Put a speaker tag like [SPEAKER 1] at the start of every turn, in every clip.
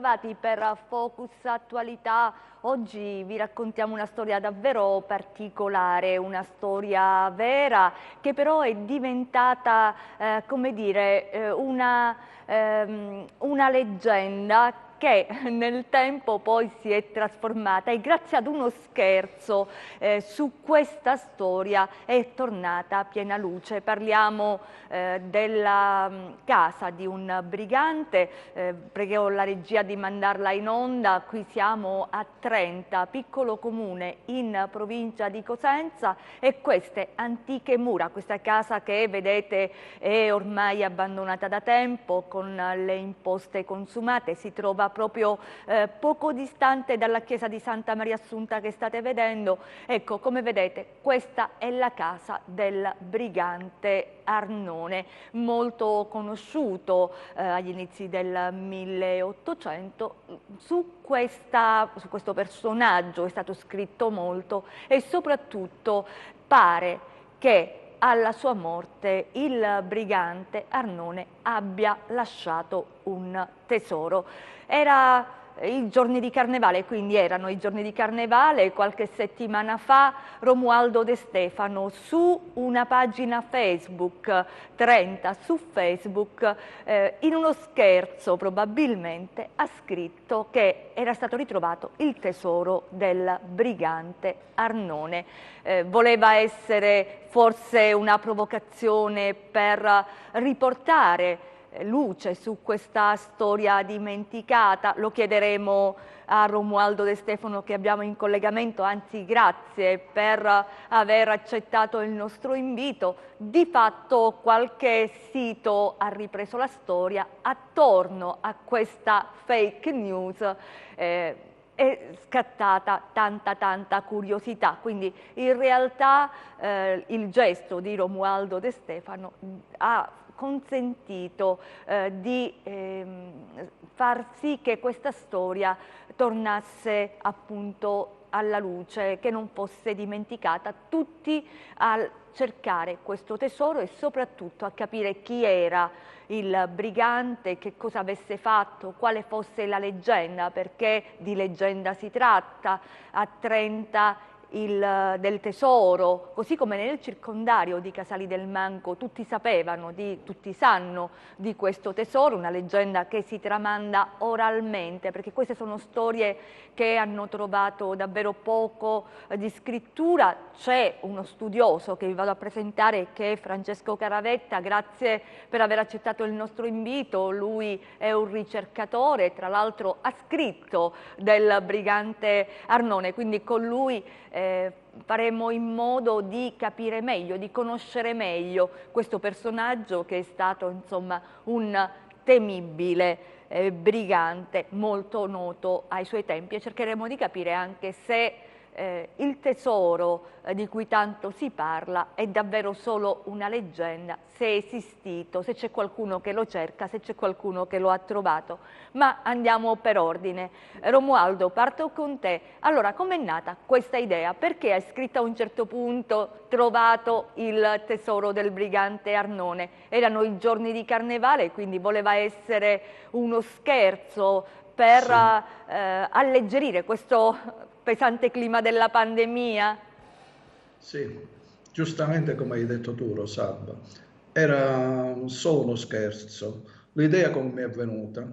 [SPEAKER 1] ritrovati per Focus Attualità. Oggi vi raccontiamo una storia davvero particolare, una storia vera che però è diventata, come dire, una leggenda che nel tempo poi si è trasformata e grazie ad uno scherzo su questa storia è tornata a piena luce. Parliamo della casa di un brigante, pregherò la regia di mandarla in onda. Qui siamo a Trenta, piccolo comune in provincia di Cosenza, e queste antiche mura, questa casa che vedete è ormai abbandonata da tempo con le imposte consumate, si trova proprio poco distante dalla chiesa di Santa Maria Assunta che state vedendo. Ecco, come vedete, questa è la casa del brigante Arnone, molto conosciuto agli inizi del 1800. Su questo personaggio è stato scritto molto e soprattutto pare che alla sua morte il brigante Arnone abbia lasciato un tesoro. Era i giorni di Carnevale, quindi erano i giorni di Carnevale. Qualche settimana fa Romualdo De Stefano su una pagina Facebook, Trenta su Facebook, in uno scherzo probabilmente ha scritto che era stato ritrovato il tesoro del brigante Arnone. Voleva essere forse una provocazione per riportare luce su questa storia dimenticata. Lo chiederemo a Romualdo De Stefano che abbiamo in collegamento, anzi grazie per aver accettato il nostro invito. Di fatto qualche sito ha ripreso la storia attorno a questa fake news. È scattata tanta curiosità, quindi in realtà il gesto di Romualdo De Stefano ha consentito di far sì che questa storia tornasse appunto alla luce, che non fosse dimenticata, tutti a cercare questo tesoro e soprattutto a capire chi era il brigante, che cosa avesse fatto, quale fosse la leggenda, perché di leggenda si tratta. A Trenta del tesoro, così come nel circondario di Casali del Manco tutti sanno di questo tesoro, una leggenda che si tramanda oralmente, perché queste sono storie che hanno trovato davvero poco di scrittura. C'è uno studioso che vi vado a presentare, che è Francesco Caravetta. Grazie per aver accettato il nostro invito. Lui è un ricercatore, tra l'altro ha scritto del brigante Arnone, quindi con lui faremo in modo di capire meglio, di conoscere meglio questo personaggio che è stato insomma un temibile brigante molto noto ai suoi tempi, e cercheremo di capire anche se il tesoro di cui tanto si parla è davvero solo una leggenda, se è esistito, se c'è qualcuno che lo cerca, se c'è qualcuno che lo ha trovato. Ma andiamo per ordine. Romualdo, parto con te. Allora, com'è nata questa idea? Perché hai scritto a un certo punto trovato il tesoro del brigante Arnone? Erano i giorni di Carnevale, quindi voleva essere uno scherzo per alleggerire questo pesante clima della pandemia?
[SPEAKER 2] Sì, giustamente come hai detto tu, Rosalba, era solo uno scherzo. L'idea come mi è venuta?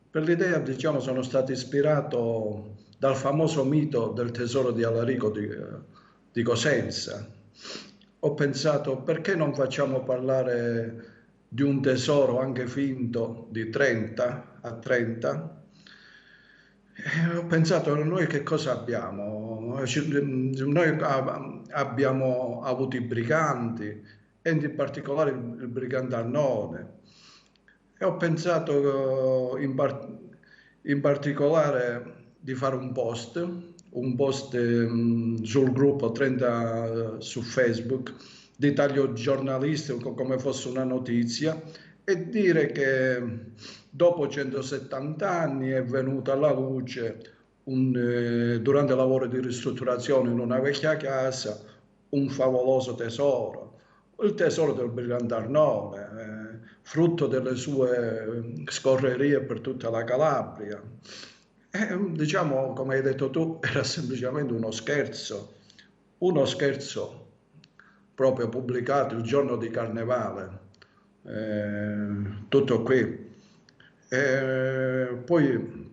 [SPEAKER 2] Per l'idea, diciamo, sono stato ispirato dal famoso mito del tesoro di Alarico di Cosenza. Ho pensato, perché non facciamo parlare di un tesoro anche finto di Trenta a Trenta? Ho pensato, noi che cosa abbiamo? Noi abbiamo avuto i briganti, e in particolare il brigante Arnone. E ho pensato in particolare di fare un post sul gruppo 30 su Facebook, di taglio giornalistico come fosse una notizia, e dire che dopo 170 anni è venuto alla luce durante il lavoro di ristrutturazione in una vecchia casa un favoloso tesoro, il tesoro del brigante Arnone, frutto delle sue scorrerie per tutta la Calabria. Diciamo, come hai detto tu, era semplicemente uno scherzo proprio pubblicato il giorno di Carnevale. Tutto qui. Poi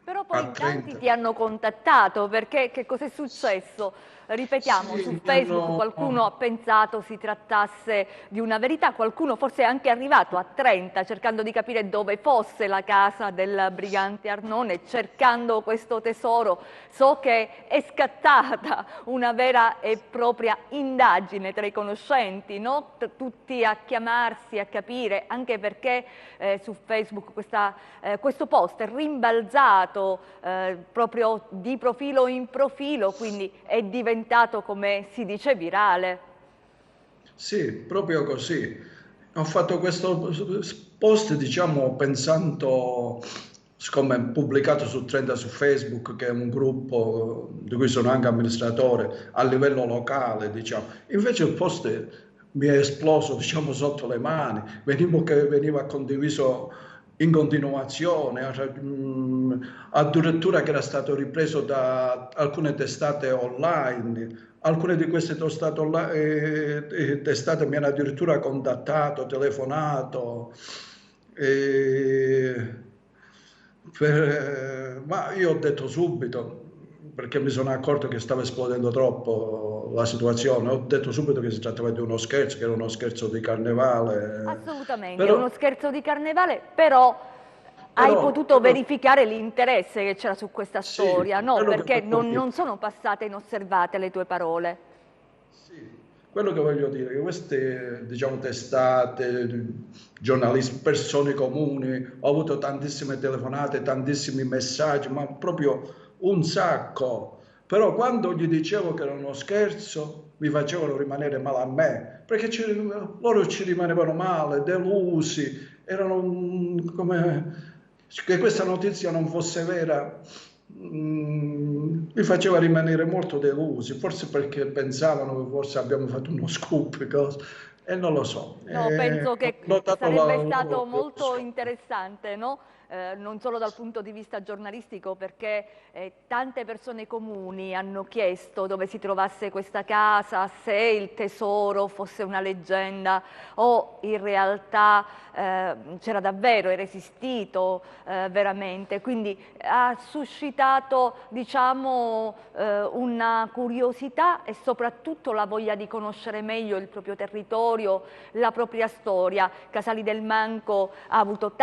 [SPEAKER 1] Però poi
[SPEAKER 2] a
[SPEAKER 1] in tanti
[SPEAKER 2] 30.
[SPEAKER 1] ti hanno contattato perché che cosa è successo? Ripetiamo,
[SPEAKER 2] Sì,
[SPEAKER 1] su
[SPEAKER 2] mi
[SPEAKER 1] Facebook
[SPEAKER 2] hanno.
[SPEAKER 1] qualcuno ha pensato si trattasse di una verità, qualcuno forse è anche arrivato a 30 cercando di capire dove fosse la casa del brigante Arnone, cercando questo tesoro. So che è scattata una vera e propria indagine tra i conoscenti, no? Tutti a chiamarsi, a capire, anche perché su Facebook questo post è rimbalzato proprio di profilo in profilo, quindi è diventato, come si dice, virale.
[SPEAKER 2] Sì, proprio così. Ho fatto questo post, diciamo, pensando, siccome è pubblicato su 30 su Facebook, che è un gruppo di cui sono anche amministratore a livello locale, diciamo. Invece il post mi è esploso, diciamo, sotto le mani, veniva condiviso in continuazione, addirittura che era stato ripreso da alcune testate online. Alcune di queste testate mi hanno addirittura contattato, telefonato, eh, ma io ho detto subito, perché mi sono accorto che stava esplodendo troppo la situazione, ho detto subito che si trattava di uno scherzo, che era uno scherzo di carnevale,
[SPEAKER 1] Assolutamente, è uno
[SPEAKER 2] però,
[SPEAKER 1] scherzo di carnevale, però hai
[SPEAKER 2] però,
[SPEAKER 1] potuto
[SPEAKER 2] però
[SPEAKER 1] verificare l'interesse che c'era su questa
[SPEAKER 2] sì,
[SPEAKER 1] storia, no?
[SPEAKER 2] quello che
[SPEAKER 1] Perché
[SPEAKER 2] voglio
[SPEAKER 1] non
[SPEAKER 2] dire.
[SPEAKER 1] sono passate inosservate le tue parole.
[SPEAKER 2] Sì, quello che voglio dire è che queste, diciamo, testate, giornalisti, persone comuni, ho avuto tantissime telefonate, tantissimi messaggi, ma proprio un sacco. Però quando gli dicevo che era uno scherzo, mi facevano rimanere male a me, perché loro ci rimanevano male, delusi, erano come che questa notizia non fosse vera, mi faceva rimanere molto delusi, forse perché pensavano che forse abbiamo fatto uno scoop, e non lo so.
[SPEAKER 1] No, penso
[SPEAKER 2] Ho
[SPEAKER 1] che
[SPEAKER 2] notato la
[SPEAKER 1] sarebbe stato
[SPEAKER 2] loro
[SPEAKER 1] molto
[SPEAKER 2] delusione.
[SPEAKER 1] interessante, no? Non solo dal punto di vista giornalistico, perché tante persone comuni hanno chiesto dove si trovasse questa casa, se il tesoro fosse una leggenda o in realtà c'era davvero, era esistito veramente. Quindi ha suscitato, diciamo, una curiosità e soprattutto la voglia di conoscere meglio il proprio territorio, la propria storia. Casali del Manco ha avuto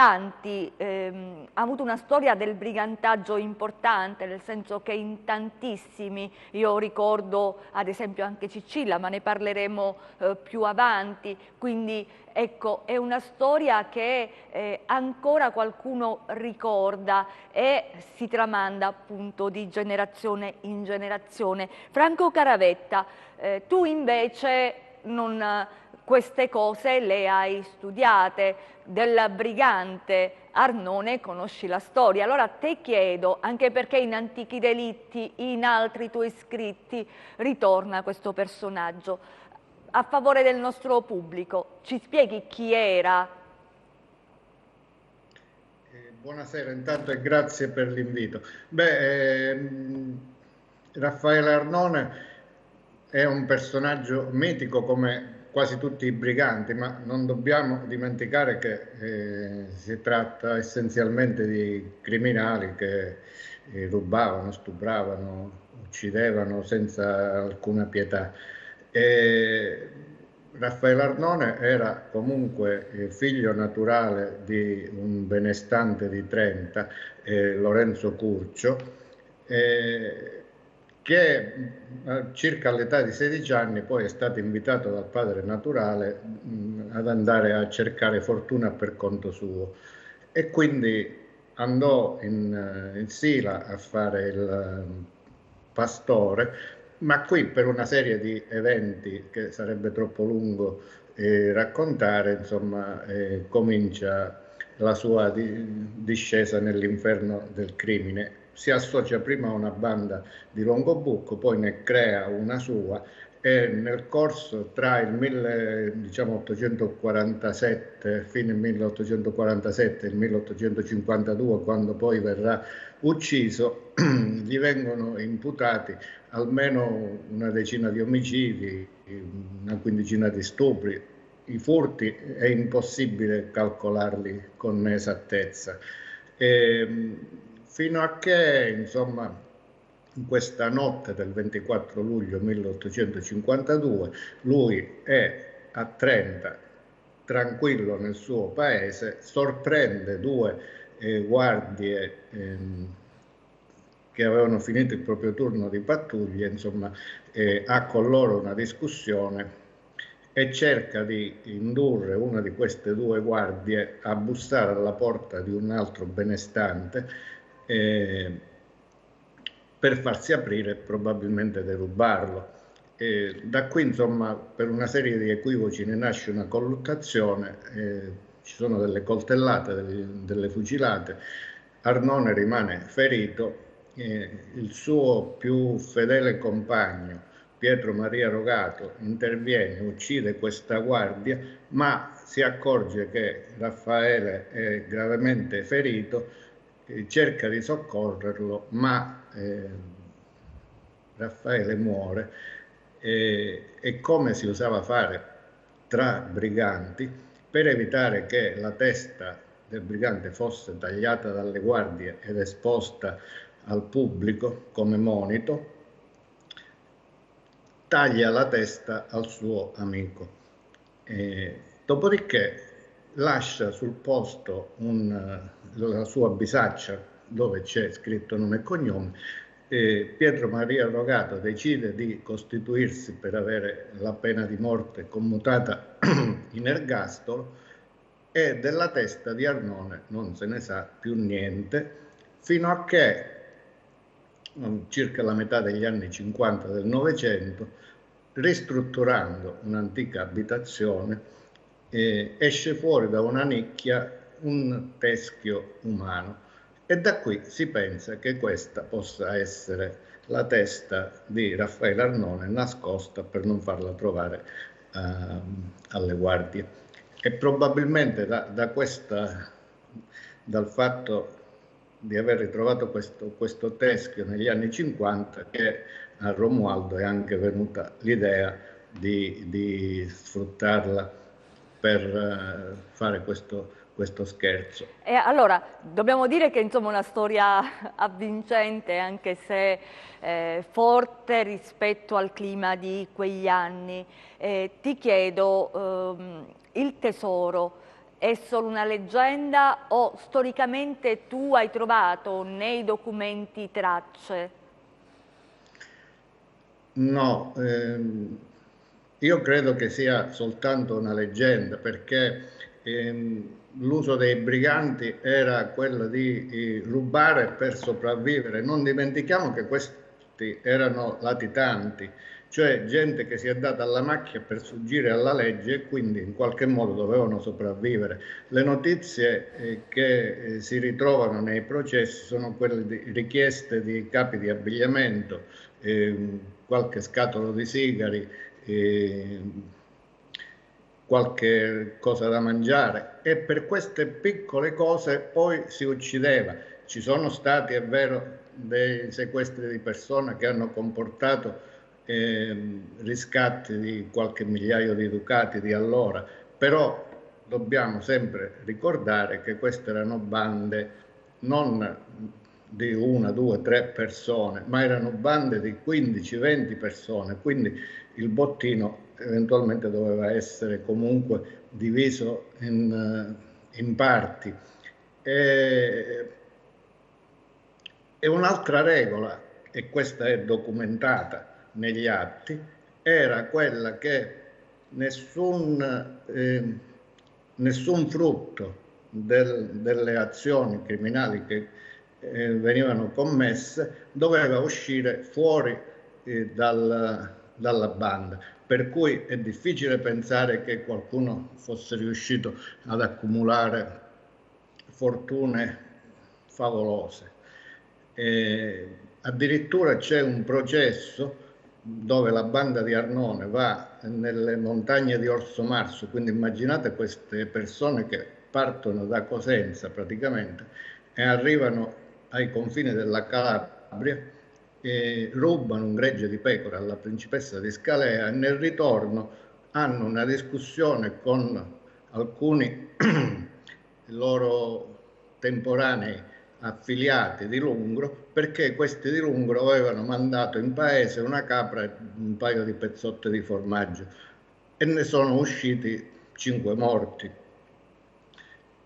[SPEAKER 1] ha avuto una storia del brigantaggio importante, nel senso che in tantissimi, io ricordo ad esempio anche Cicilla, ma ne parleremo più avanti, quindi ecco, è una storia che ancora qualcuno ricorda e si tramanda appunto di generazione in generazione. Franco Caravetta, tu invece non queste cose le hai studiate, del brigante Arnone conosci la storia. Allora te chiedo, anche perché in Antichi Delitti, in altri tuoi scritti, ritorna questo personaggio, a favore del nostro pubblico, ci spieghi chi era?
[SPEAKER 3] Buonasera intanto e grazie per l'invito. Raffaele Arnone è un personaggio mitico come quasi tutti i briganti, ma non dobbiamo dimenticare che si tratta essenzialmente di criminali che rubavano, stupravano, uccidevano senza alcuna pietà. E Raffaele Arnone era comunque figlio naturale di un benestante di Trenta, Lorenzo Curcio, eh, che circa all'età di 16 anni poi è stato invitato dal padre naturale ad andare a cercare fortuna per conto suo e quindi andò in Sila a fare il pastore, ma qui per una serie di eventi che sarebbe troppo lungo raccontare, insomma, comincia la sua discesa nell'inferno del crimine. Si associa prima a una banda di Longobucco, poi ne crea una sua e nel corso tra il 1847, fine 1847 e il 1852, quando poi verrà ucciso, gli vengono imputati almeno una decina di omicidi, una quindicina di stupri. I furti è impossibile calcolarli con esattezza. Fino a che, insomma, in questa notte del 24 luglio 1852 lui è a Trenta, tranquillo nel suo paese, sorprende due guardie che avevano finito il proprio turno di pattuglia, insomma, ha con loro una discussione e cerca di indurre una di queste due guardie a bussare alla porta di un altro benestante per farsi aprire e probabilmente derubarlo. Da qui, insomma, per una serie di equivoci ne nasce una colluttazione, ci sono delle coltellate, delle fucilate, Arnone rimane ferito, il suo più fedele compagno, Pietro Maria Rogato, interviene, uccide questa guardia, ma si accorge che Raffaele è gravemente ferito, cerca di soccorrerlo, ma Raffaele muore, e come si usava fare tra briganti, per evitare che la testa del brigante fosse tagliata dalle guardie ed esposta al pubblico come monito, taglia la testa al suo amico. Dopodiché lascia sul posto la sua bisaccia dove c'è scritto nome e cognome. Pietro Maria Rogato decide di costituirsi per avere la pena di morte commutata in ergastolo, e della testa di Arnone non se ne sa più niente, fino a che circa la metà degli anni 50 del Novecento, ristrutturando un'antica abitazione, esce fuori da una nicchia un teschio umano, e da qui si pensa che questa possa essere la testa di Raffaele Arnone nascosta per non farla trovare alle guardie. E probabilmente dal fatto di aver ritrovato questo teschio negli anni 50 che a Romualdo è anche venuta l'idea di sfruttarla per fare questo scherzo.
[SPEAKER 1] E allora, dobbiamo dire che insomma è una storia avvincente, anche se forte rispetto al clima di quegli anni. Ti chiedo, il tesoro è solo una leggenda o storicamente tu hai trovato nei documenti tracce?
[SPEAKER 3] No, io credo che sia soltanto una leggenda, perché l'uso dei briganti era quello di rubare per sopravvivere. Non dimentichiamo che questi erano latitanti, cioè gente che si è data alla macchia per sfuggire alla legge e quindi in qualche modo dovevano sopravvivere. Le notizie che si ritrovano nei processi sono quelle di richieste di capi di abbigliamento, qualche scatolo di sigari, qualche cosa da mangiare, e per queste piccole cose poi si uccideva. Ci sono stati, è vero, dei sequestri di persone che hanno comportato riscatti di qualche migliaio di ducati di allora, però dobbiamo sempre ricordare che queste erano bande non di una, due, tre persone, ma erano bande di 15-20 persone, quindi il bottino eventualmente doveva essere comunque diviso in parti. E un'altra regola, e questa è documentata negli atti, era quella che nessun frutto delle azioni criminali che venivano commesse doveva uscire fuori dalla banda, per cui è difficile pensare che qualcuno fosse riuscito ad accumulare fortune favolose. Addirittura c'è un processo dove la banda di Arnone va nelle montagne di Orso Marso, quindi immaginate queste persone che partono da Cosenza praticamente e arrivano ai confini della Calabria e rubano un gregge di pecore alla principessa di Scalea e nel ritorno hanno una discussione con alcuni loro temporanei affiliati di Lungro, perché questi di Lungro avevano mandato in paese una capra e un paio di pezzotti di formaggio e ne sono usciti 5 morti,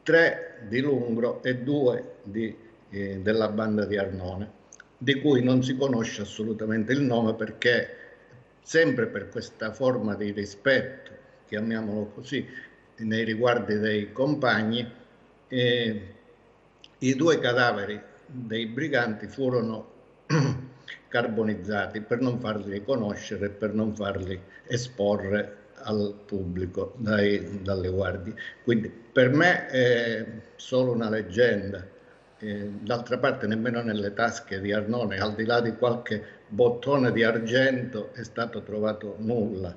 [SPEAKER 3] 3 di Lungro e 2 della banda di Arnone, di cui non si conosce assolutamente il nome perché sempre per questa forma di rispetto, chiamiamolo così, nei riguardi dei compagni, i 2 cadaveri dei briganti furono carbonizzati per non farli conoscere, per non farli esporre al pubblico dalle guardie. Quindi per me è solo una leggenda. D'altra parte nemmeno nelle tasche di Arnone, al di là di qualche bottone di argento, è stato trovato nulla.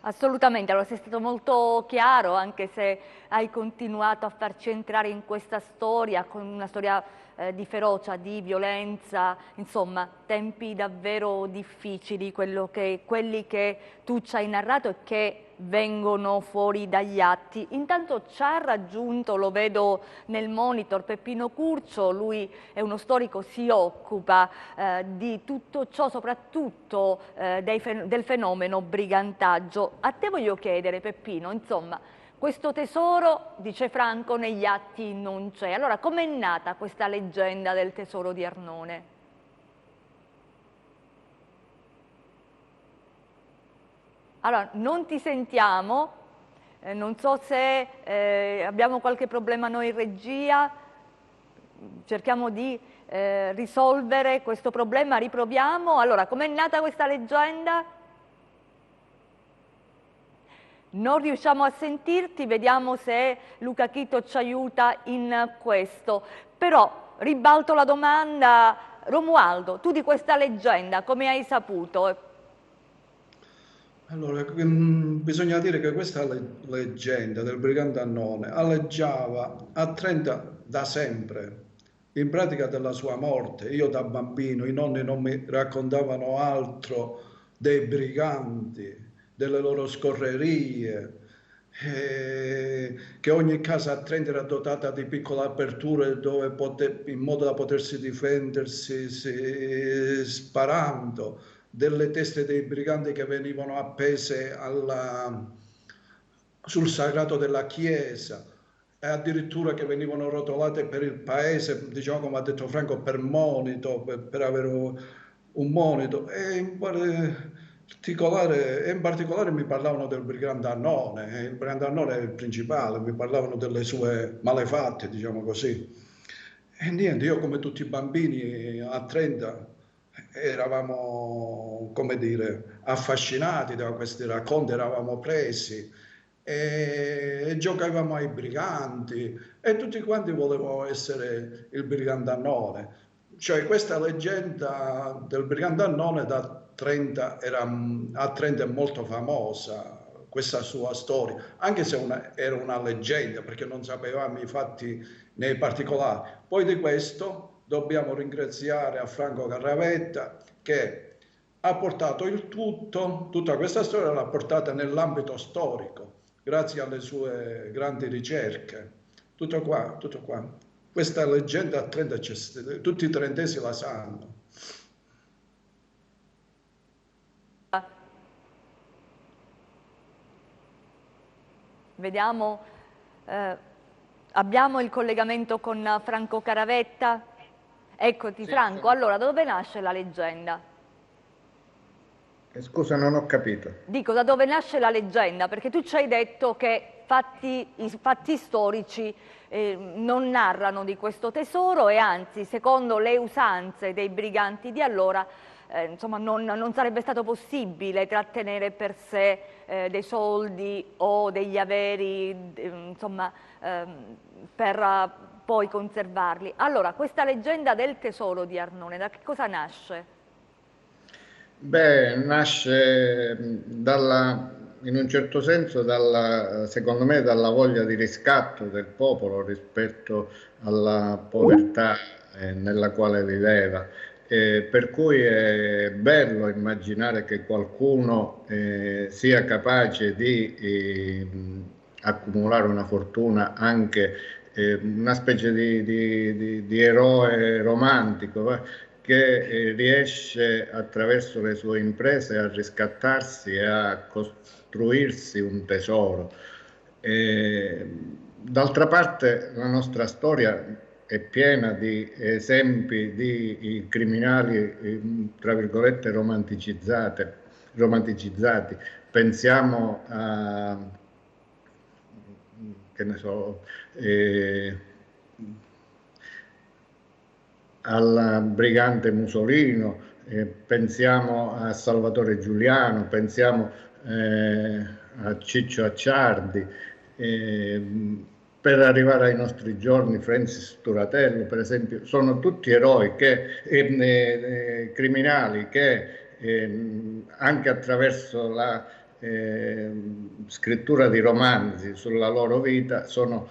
[SPEAKER 1] Assolutamente, allora sei stato molto chiaro, anche se hai continuato a farci entrare in questa storia, con una storia di ferocia, di violenza, insomma, tempi davvero difficili, quelli che tu ci hai narrato e che vengono fuori dagli atti. Intanto ci ha raggiunto, lo vedo nel monitor, Peppino Curcio, lui è uno storico, si occupa di tutto ciò, soprattutto del fenomeno brigantaggio. A te voglio chiedere, Peppino, insomma, questo tesoro, dice Franco, negli atti non c'è. Allora, com'è nata questa leggenda del tesoro di Arnone? Allora, non ti sentiamo, non so se abbiamo qualche problema noi in regia, cerchiamo di risolvere questo problema, riproviamo. Allora, com'è nata questa leggenda? Non riusciamo a sentirti, vediamo se Luca Chito ci aiuta in questo. Però ribalto la domanda, Romualdo, tu di questa leggenda come hai saputo?
[SPEAKER 2] Allora, bisogna dire che questa leggenda del brigante Annone alleggiava a Trenta da sempre, in pratica della sua morte. Io da bambino, i nonni non mi raccontavano altro dei briganti, delle loro scorrerie, che ogni casa a Trento era dotata di piccole aperture dove in modo da potersi difendersi sparando, delle teste dei briganti che venivano appese sul sagrato della chiesa e addirittura che venivano rotolate per il paese, diciamo come ha detto Franco, per monito, per avere un monito. E in particolare mi parlavano del brigante Annone, il brigante Annone è il principale, mi parlavano delle sue malefatte, diciamo così. E niente, io come tutti i bambini a 30 eravamo, come dire, affascinati da questi racconti, eravamo presi e giocavamo ai briganti e tutti quanti volevano essere il brigante Annone. Cioè questa leggenda del brigante Annone a Trento è molto famosa, questa sua storia, anche se era una leggenda perché non sapevamo i fatti nei particolari. Poi di questo dobbiamo ringraziare a Franco Caravetta che ha portato tutta questa storia l'ha portata nell'ambito storico, grazie alle sue grandi ricerche. Tutto qua, tutto qua. Questa leggenda a Trento tutti i trentesi la sanno.
[SPEAKER 1] Vediamo, abbiamo il collegamento con Franco Caravetta. Eccoti, sì, Franco, sì. Allora, da dove nasce la leggenda?
[SPEAKER 3] Scusa, non ho capito.
[SPEAKER 1] Dico, da dove nasce la leggenda? Perché tu ci hai detto che i fatti storici non narrano di questo tesoro e anzi, secondo le usanze dei briganti di allora, insomma, non sarebbe stato possibile trattenere per sé dei soldi o degli averi, insomma, per poi conservarli. Allora, questa leggenda del tesoro di Arnone, da che cosa nasce?
[SPEAKER 3] Beh, nasce in un certo senso, secondo me, dalla voglia di riscatto del popolo rispetto alla povertà nella quale viveva. Per cui è bello immaginare che qualcuno sia capace di accumulare una fortuna, anche una specie di eroe romantico, che riesce attraverso le sue imprese a riscattarsi e a costruirsi un tesoro. D'altra parte la nostra storia è piena di esempi di criminali, tra virgolette, romanticizzati. Pensiamo a, che ne so, al brigante Musolino, pensiamo a Salvatore Giuliano, pensiamo a Ciccio Acciardi, per arrivare ai nostri giorni Francis Turatello, per esempio, sono tutti eroi criminali che anche attraverso la scrittura di romanzi sulla loro vita sono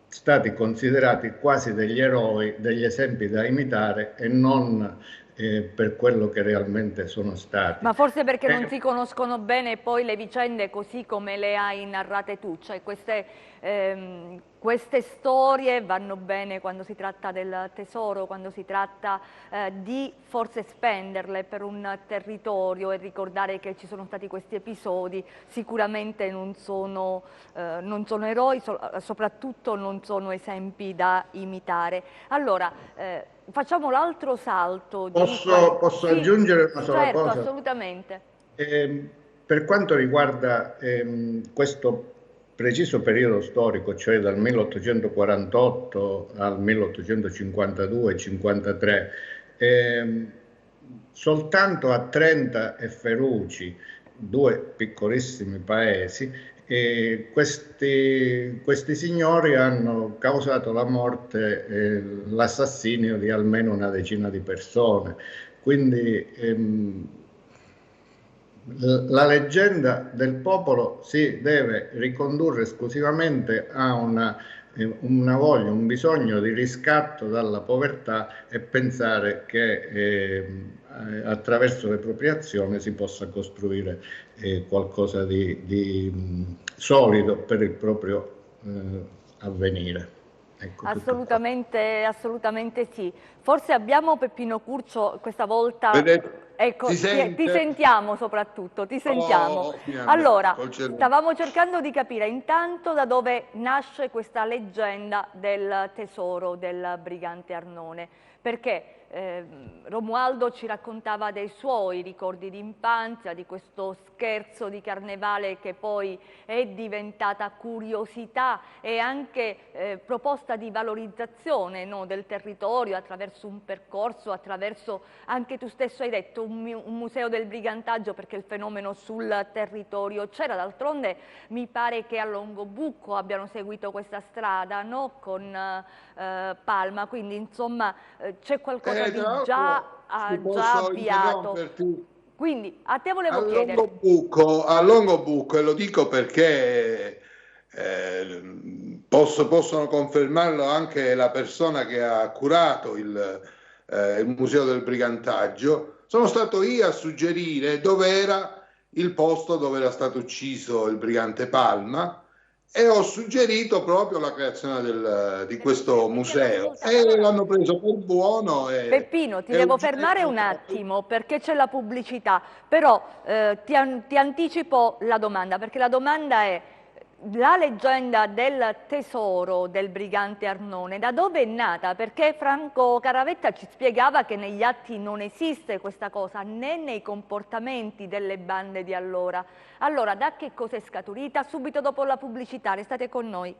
[SPEAKER 3] stati considerati quasi degli eroi, degli esempi da imitare e non per quello che realmente sono stati.
[SPEAKER 1] Ma forse perché non si conoscono bene poi le vicende così come le hai narrate tu, cioè queste storie vanno bene quando si tratta del tesoro, quando si tratta di forse spenderle per un territorio e ricordare che ci sono stati questi episodi, sicuramente non sono eroi, soprattutto non sono esempi da imitare. Allora, facciamo l'altro salto.
[SPEAKER 3] Posso
[SPEAKER 1] Sì,
[SPEAKER 3] aggiungere una sola
[SPEAKER 1] certo,
[SPEAKER 3] cosa?
[SPEAKER 1] Assolutamente.
[SPEAKER 3] Per quanto riguarda questo preciso periodo storico, cioè dal 1848 al 1852-53, soltanto a Trenta e Feruci, due piccolissimi paesi, questi signori hanno causato la morte e l'assassinio di almeno una decina di persone. Quindi la leggenda del popolo si deve ricondurre esclusivamente a una voglia, un bisogno di riscatto dalla povertà e pensare che attraverso le proprie azioni si possa costruire qualcosa di solido per il proprio avvenire. Ecco,
[SPEAKER 1] assolutamente sì. Forse abbiamo Peppino Curcio questa volta.
[SPEAKER 4] Vedete,
[SPEAKER 1] Ecco,
[SPEAKER 4] ti
[SPEAKER 1] sentiamo soprattutto, ti sentiamo. Allora, stavamo cercando di capire intanto da dove nasce questa leggenda del tesoro del brigante Arnone, perché Romualdo ci raccontava dei suoi ricordi di infanzia, di questo scherzo di carnevale che poi è diventata curiosità e anche proposta di valorizzazione, no, del territorio attraverso un percorso, attraverso, anche tu stesso hai detto, un museo del brigantaggio, perché il fenomeno sul territorio c'era. D'altronde mi pare che a Longobucco abbiano seguito questa strada, no, con Palma, quindi insomma c'è qualcosa di già avviato. Quindi a te volevo chiedere.
[SPEAKER 4] A Longobucco, e lo dico perché possono confermarlo anche la persona che ha curato il Museo del Brigantaggio, sono stato io a suggerire dove era il posto dove era stato ucciso il brigante Palma, e ho suggerito proprio la creazione di questo museo e l'hanno preso per buono.
[SPEAKER 1] Peppino, ti devo fermare un attimo perché c'è la pubblicità, però ti anticipo la domanda, perché la domanda è: la leggenda del tesoro del brigante Arnone, da dove è nata? Perché Franco Caravetta ci spiegava che negli atti non esiste questa cosa, né nei comportamenti delle bande di allora. Allora, da che cosa è scaturita? Subito dopo la pubblicità, restate con noi.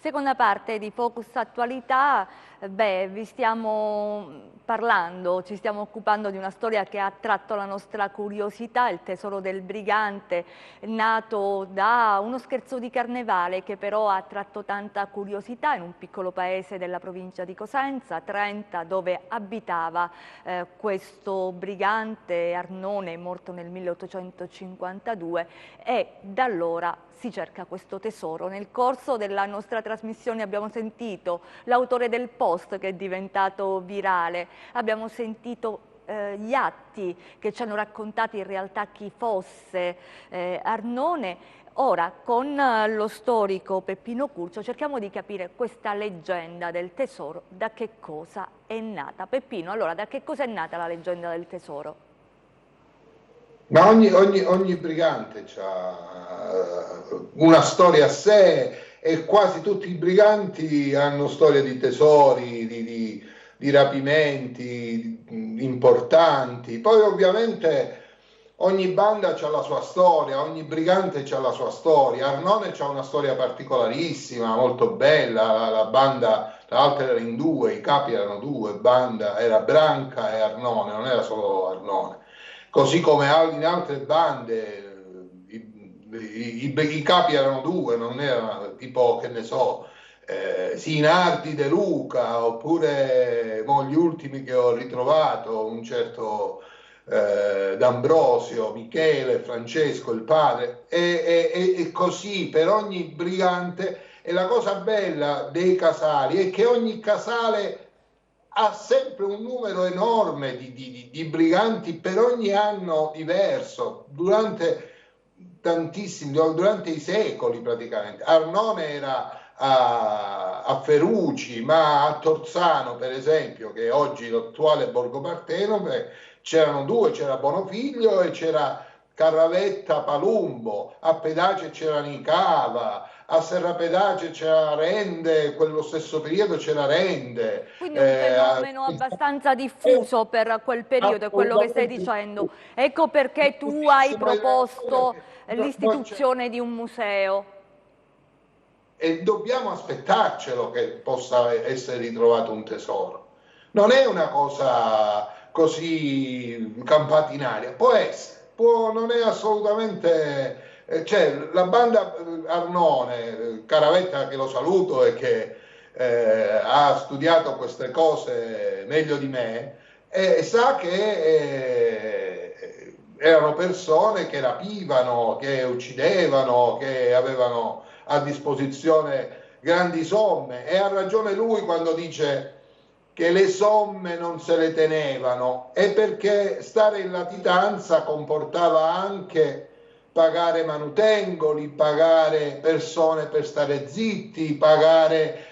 [SPEAKER 1] Seconda parte di Focus Attualità, beh, vi stiamo parlando, ci stiamo occupando di una storia che ha attratto la nostra curiosità, il tesoro del brigante, nato da uno scherzo di carnevale che però ha attratto tanta curiosità in un piccolo paese della provincia di Cosenza, Trenta, dove abitava questo brigante Arnone, morto nel 1852, e da allora si cerca questo tesoro. Nel corso della nostra trasmissione abbiamo sentito l'autore del post che è diventato virale, abbiamo sentito gli atti che ci hanno raccontato in realtà chi fosse Arnone. Ora, con lo storico Peppino Curcio cerchiamo di capire questa leggenda del tesoro, da che cosa è nata. Peppino, allora, da che cosa è nata la leggenda del tesoro?
[SPEAKER 4] Ma ogni brigante ha una storia a sé e quasi tutti i briganti hanno storie di tesori, di rapimenti importanti. Poi ovviamente ogni banda ha la sua storia, ogni brigante ha la sua storia. Arnone ha una storia particolarissima, molto bella. La banda, tra l'altro, era in due, i capi erano due, banda era Branca e Arnone, non era solo Arnone. Così come in altre bande i capi erano due, non erano tipo, che ne so, Sinardi De Luca, oppure gli ultimi che ho ritrovato, un certo D'Ambrosio, Michele, Francesco, il padre, e così per ogni brigante. E la cosa bella dei casali è che ogni casale ha sempre un numero enorme di briganti per ogni anno diverso, durante i secoli praticamente. Arnone era a Feruci, ma a Torzano, per esempio, che è oggi l'attuale Borgo Partenope, c'erano due, c'era Bonofiglio e c'era Carravetta Palumbo, a Pedace c'era Nicava, a Serrapedage c'era Rende, quello stesso periodo c'era Rende.
[SPEAKER 1] Quindi un fenomeno abbastanza diffuso per quel periodo, è quello che stai dicendo. Ecco perché tu hai proposto l'istituzione di un museo.
[SPEAKER 4] E dobbiamo aspettarcelo che possa essere ritrovato un tesoro. Non è una cosa così campata in aria, può essere, non è assolutamente... Cioè, la banda Arnone, Caravetta, che lo saluto e che ha studiato queste cose meglio di me, sa che erano persone che rapivano, che uccidevano, che avevano a disposizione grandi somme, e ha ragione lui quando dice che le somme non se le tenevano, è perché stare in latitanza comportava anche pagare manutengoli, pagare persone per stare zitti, pagare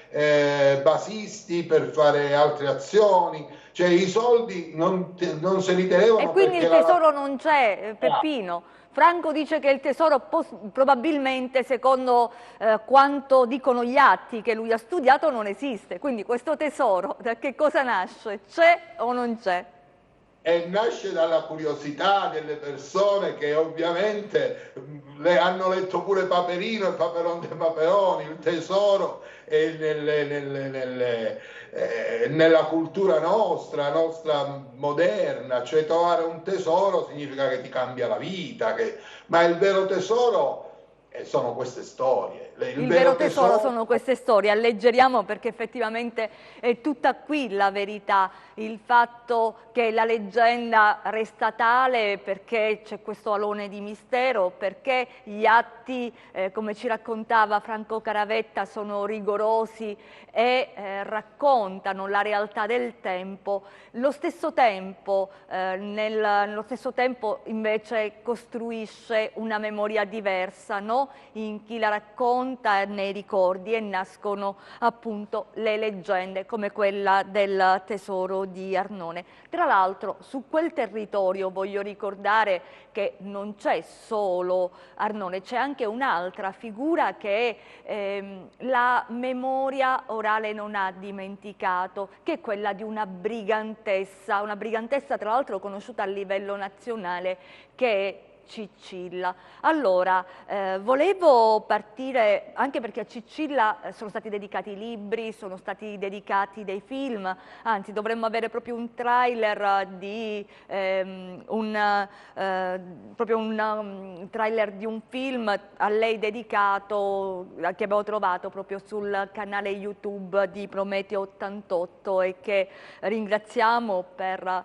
[SPEAKER 4] basisti per fare altre azioni, cioè i soldi non se li tenevano.
[SPEAKER 1] E quindi il tesoro non c'è, Peppino. Franco dice che il tesoro probabilmente, secondo quanto dicono gli atti che lui ha studiato, non esiste. Quindi questo tesoro da che cosa nasce? C'è o non c'è?
[SPEAKER 4] E nasce dalla curiosità delle persone che ovviamente le hanno letto pure Paperino e Paperon de Paperoni, il tesoro è nella cultura nostra moderna, cioè trovare un tesoro significa che ti cambia la vita, ma il vero tesoro sono queste storie.
[SPEAKER 1] Il vero tesoro sono queste storie, alleggeriamo perché effettivamente è tutta qui la verità, il fatto che la leggenda resta tale perché c'è questo alone di mistero, perché gli atti, come ci raccontava Franco Caravetta, sono rigorosi e raccontano la realtà del tempo. Nello stesso tempo invece costruisce una memoria diversa, no? In chi la racconta, nei ricordi, e nascono appunto le leggende come quella del tesoro di Arnone. Tra l'altro su quel territorio voglio ricordare che non c'è solo Arnone, c'è anche un'altra figura che la memoria orale non ha dimenticato, che è quella di una brigantessa tra l'altro conosciuta a livello nazionale, che è Cicilla. Allora, volevo partire, anche perché a Cicilla sono stati dedicati libri, sono stati dedicati dei film, anzi dovremmo avere proprio un trailer di trailer di un film a lei dedicato, che abbiamo trovato proprio sul canale YouTube di Prometeo 88 e che ringraziamo per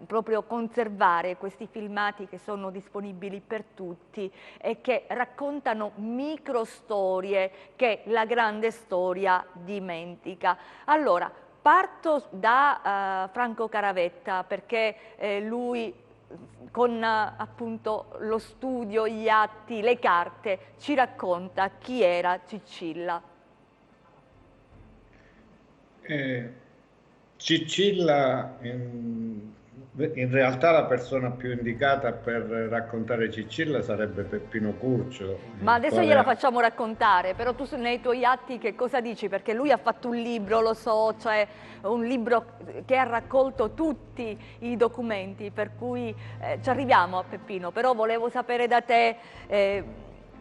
[SPEAKER 1] proprio conservare questi filmati che sono disponibili per tutti e che raccontano microstorie che la grande storia dimentica. Allora, parto da Franco Caravetta perché lui con appunto lo studio, gli atti, le carte ci racconta chi era Cicilla.
[SPEAKER 3] Cicilla, in realtà la persona più indicata per raccontare Cicilla sarebbe Peppino Curcio.
[SPEAKER 1] Ma adesso gliela facciamo raccontare, però tu nei tuoi atti che cosa dici? Perché lui ha fatto un libro, lo so, cioè un libro che ha raccolto tutti i documenti, per cui ci arriviamo a Peppino, però volevo sapere da te,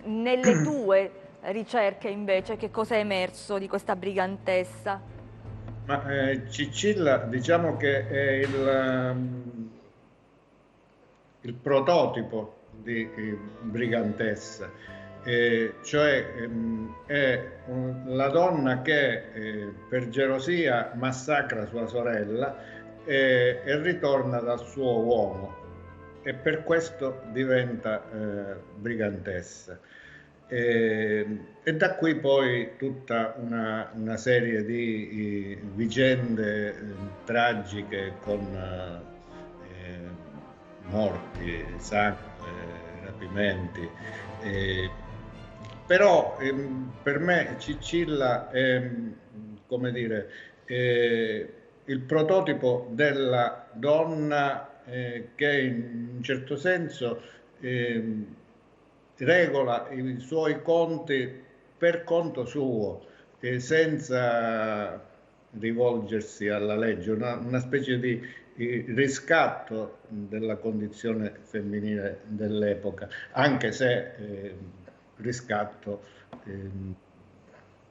[SPEAKER 1] nelle tue ricerche invece, che cosa è emerso di questa brigantessa?
[SPEAKER 3] Ma Cicilla, diciamo che è il prototipo di brigantessa, cioè è la donna che per gelosia massacra sua sorella e ritorna dal suo uomo e per questo diventa brigantessa. E da qui poi tutta una serie di vicende tragiche con morti, sangue, rapimenti. Però per me Cicilla è, come dire, il prototipo della donna che in un certo senso regola i suoi conti per conto suo, senza rivolgersi alla legge, una specie di riscatto della condizione femminile dell'epoca, anche se riscatto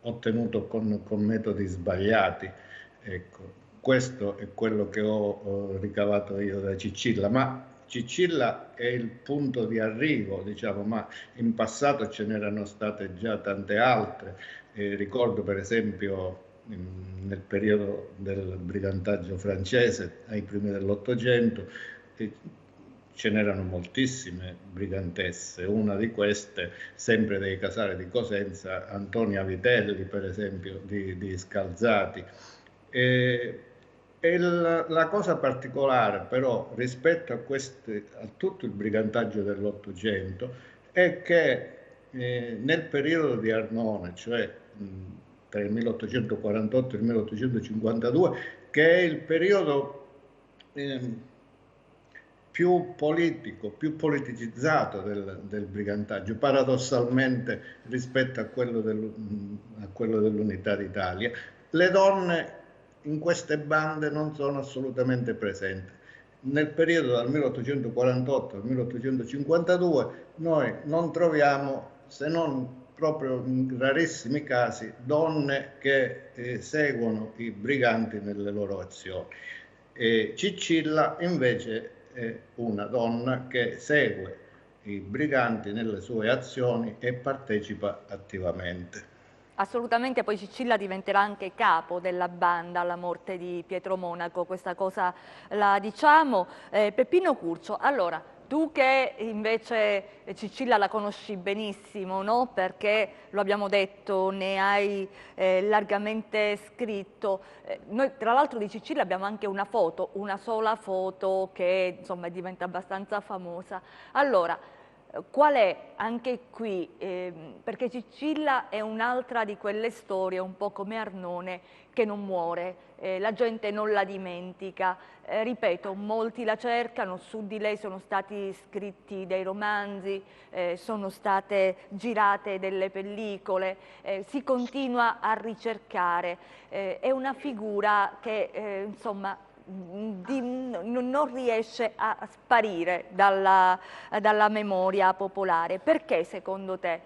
[SPEAKER 3] ottenuto con metodi sbagliati. Ecco, questo è quello che ho ricavato io da Cicilla, ma Cicilla è il punto di arrivo, diciamo, ma in passato ce n'erano state già tante altre. Ricordo per esempio nel periodo del brigantaggio francese, ai primi dell'Ottocento, ce n'erano moltissime brigantesse. Una di queste, sempre dei Casali di Cosenza, Antonia Vitelli, per esempio, di Scalzati. E la cosa particolare però rispetto a tutto il brigantaggio dell'Ottocento è che nel periodo di Arnone, cioè tra il 1848 e il 1852, che è il periodo più politico, più politicizzato del brigantaggio, paradossalmente rispetto a quello dell'Unità d'Italia, le donne in queste bande non sono assolutamente presenti. Nel periodo dal 1848 al 1852 noi non troviamo, se non proprio in rarissimi casi, donne che seguono i briganti nelle loro azioni. Cicilla invece è una donna che segue i briganti nelle sue azioni e partecipa attivamente.
[SPEAKER 1] Assolutamente, poi Cicilla diventerà anche capo della banda alla morte di Pietro Monaco, questa cosa la diciamo. Peppino Curcio, allora, tu che invece Cicilla la conosci benissimo, no? Perché lo abbiamo detto, ne hai largamente scritto. Noi tra l'altro di Cicilla abbiamo anche una foto, una sola foto che insomma diventa abbastanza famosa. Allora, qual è anche qui, perché Cicilla è un'altra di quelle storie, un po' come Arnone, che non muore, la gente non la dimentica. Ripeto, molti la cercano, su di lei sono stati scritti dei romanzi, sono state girate delle pellicole, si continua a ricercare. È una figura che insomma non riesce a sparire dalla memoria popolare. Perché secondo te?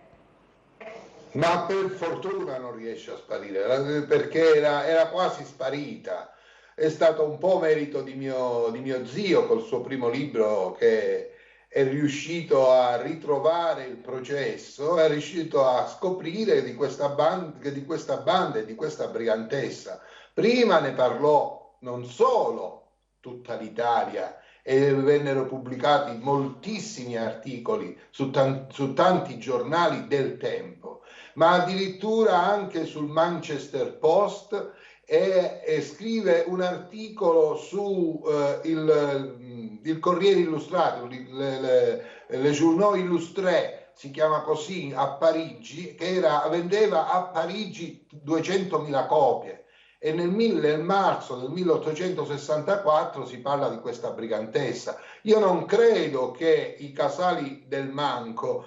[SPEAKER 4] Ma per fortuna non riesce a sparire, perché era quasi sparita. È stato un po' merito di mio zio col suo primo libro, che è riuscito a ritrovare il processo, è riuscito a scoprire di questa banda e di questa brigantessa. Prima ne parlò non solo tutta l'Italia, e vennero pubblicati moltissimi articoli su tanti giornali del tempo, ma addirittura anche sul Manchester Post, e scrive un articolo su il Corriere Illustrato, le Journaux Illustrés, si chiama così, a Parigi, che vendeva a Parigi 200.000 copie. E nel marzo del 1864 si parla di questa brigantessa. Io non credo che i Casali del Manco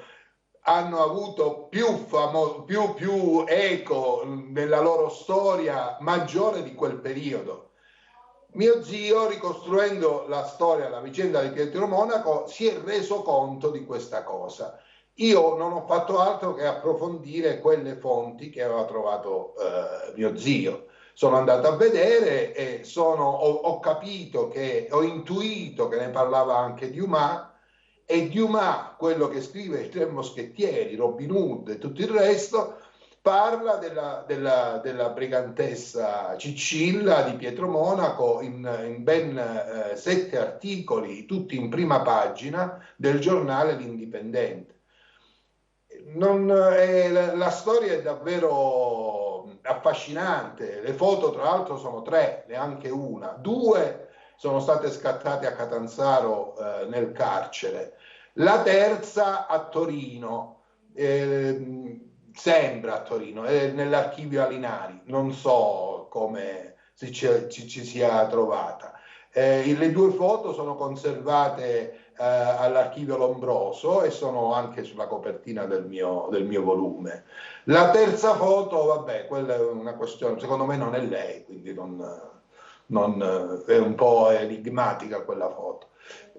[SPEAKER 4] hanno avuto più eco nella loro storia maggiore di quel periodo. Mio zio, ricostruendo la storia, la vicenda di Pietro Monaco, si è reso conto di questa cosa. Io non ho fatto altro che approfondire quelle fonti che aveva trovato mio zio. Sono andato a vedere e ho capito ho intuito che ne parlava anche Dumas, e Dumas, quello che scrive I Tre Moschettieri, Robin Hood e tutto il resto, parla della brigantessa Cicilla di Pietro Monaco in ben 7 articoli, tutti in prima pagina del giornale L'Indipendente. La storia è davvero affascinante. Le foto, tra l'altro, sono 3, neanche una. 2 sono state scattate a Catanzaro nel carcere. La terza a Torino, sembra a Torino, è nell'archivio Alinari, non so come ci sia trovata. Le 2 foto sono conservate all'archivio Lombroso e sono anche sulla copertina del mio volume. La terza foto, vabbè, quella è una questione, secondo me non è lei, quindi è un po' enigmatica quella foto.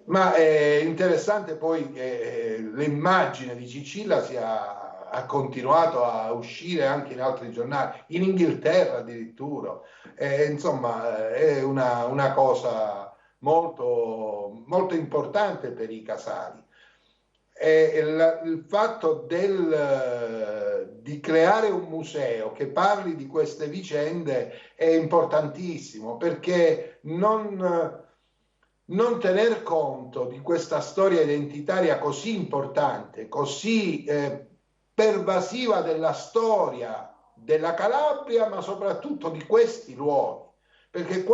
[SPEAKER 4] Ma è interessante poi che l'immagine di Cicilla ha continuato a uscire anche in altri giornali, in Inghilterra addirittura. Insomma, è una cosa molto, molto importante per i Casali. Il fatto di creare un museo che parli di queste vicende è importantissimo, perché non tener conto di questa storia identitaria così importante, così pervasiva della storia della Calabria, ma soprattutto di questi luoghi. Perché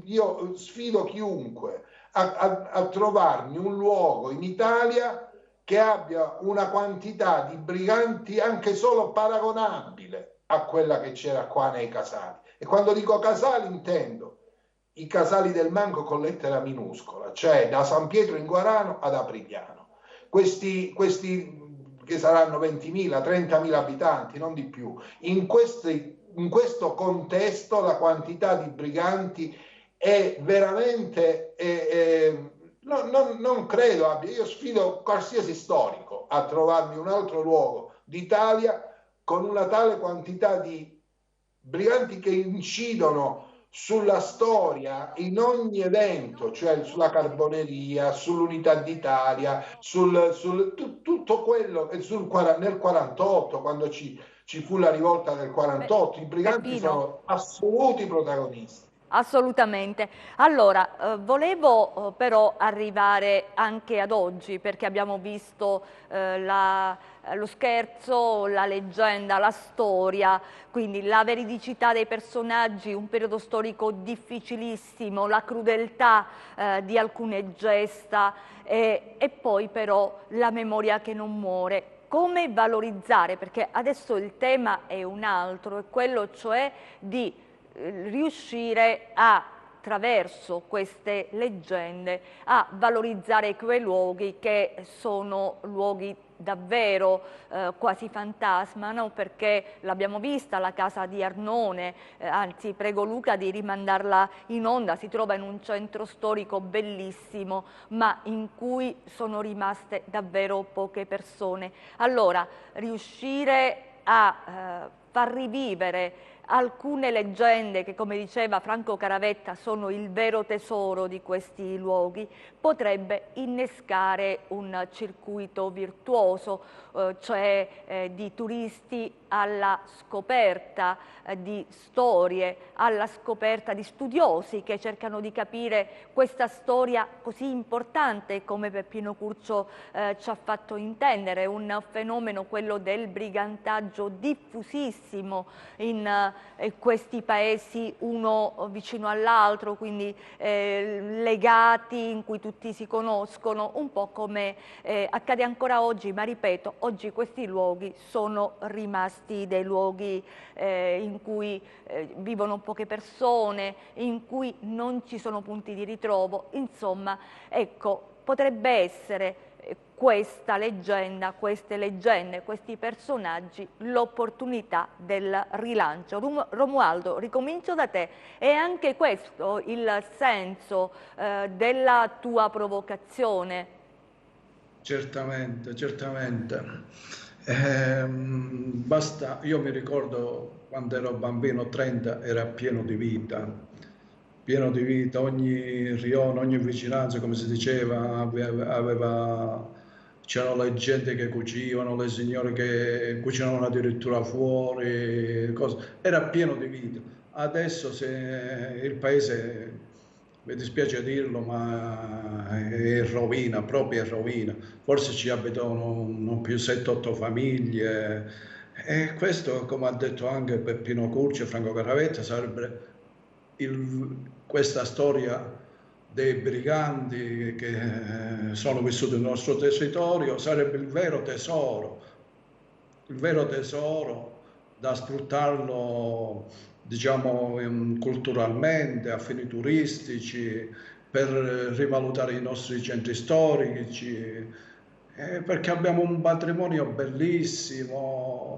[SPEAKER 4] io sfido chiunque a trovarmi un luogo in Italia che abbia una quantità di briganti anche solo paragonabile a quella che c'era qua nei Casali. E quando dico Casali intendo i Casali del Manco con lettera minuscola, cioè da San Pietro in Guarano ad Aprigliano. Questi che saranno 20.000, 30.000 abitanti, non di più. In questo contesto la quantità di briganti è veramente, non credo abbia, io sfido qualsiasi storico a trovarmi un altro luogo d'Italia con una tale quantità di briganti che incidono sulla storia in ogni evento, cioè sulla Carboneria, sull'Unità d'Italia, tutto quello nel 48, quando ci fu la rivolta del 48, i briganti sono assoluti protagonisti.
[SPEAKER 1] Assolutamente. Allora, volevo però arrivare anche ad oggi, perché abbiamo visto lo scherzo, la leggenda, la storia, quindi la veridicità dei personaggi, un periodo storico difficilissimo, la crudeltà di alcune gesta e poi però la memoria che non muore. Come valorizzare? Perché adesso il tema è un altro, è quello cioè di riuscire a attraverso queste leggende a valorizzare quei luoghi che sono luoghi davvero quasi fantasma, no? Perché l'abbiamo vista la casa di Arnone, anzi prego Luca di rimandarla in onda, si trova in un centro storico bellissimo ma in cui sono rimaste davvero poche persone. Allora riuscire a far rivivere alcune leggende che, come diceva Franco Caravetta, sono il vero tesoro di questi luoghi, potrebbe innescare un circuito virtuoso, cioè di turisti alla scoperta di storie, alla scoperta di studiosi che cercano di capire questa storia così importante come Peppino Curcio ci ha fatto intendere, un fenomeno, quello del brigantaggio diffusissimo in questi paesi uno vicino all'altro, quindi legati, in cui tutti si conoscono, un po' come accade ancora oggi, ma ripeto, oggi questi luoghi sono rimasti dei luoghi in cui vivono poche persone, in cui non ci sono punti di ritrovo, insomma, ecco, potrebbe essere questa leggenda, queste leggende, questi personaggi, l'opportunità del rilancio. Romualdo, ricomincio da te. È anche questo il senso della tua provocazione?
[SPEAKER 2] Certamente, certamente. Basta, io mi ricordo quando ero bambino, 30 era pieno di vita, ogni rione, ogni vicinanza, come si diceva, c'erano le gente che cucinavano, le signore che cucinavano addirittura fuori, era pieno di vita. Adesso il paese, mi dispiace dirlo, ma è rovina, proprio è rovina. Forse ci abitano non più 7-8 famiglie. E questo, come ha detto anche Peppino Curcio e Franco Caravetta, sarebbe questa storia dei briganti che sono vissuti nel nostro territorio, sarebbe il vero tesoro da sfruttarlo, diciamo, culturalmente, a fini turistici, per rivalutare i nostri centri storici, perché abbiamo un patrimonio bellissimo.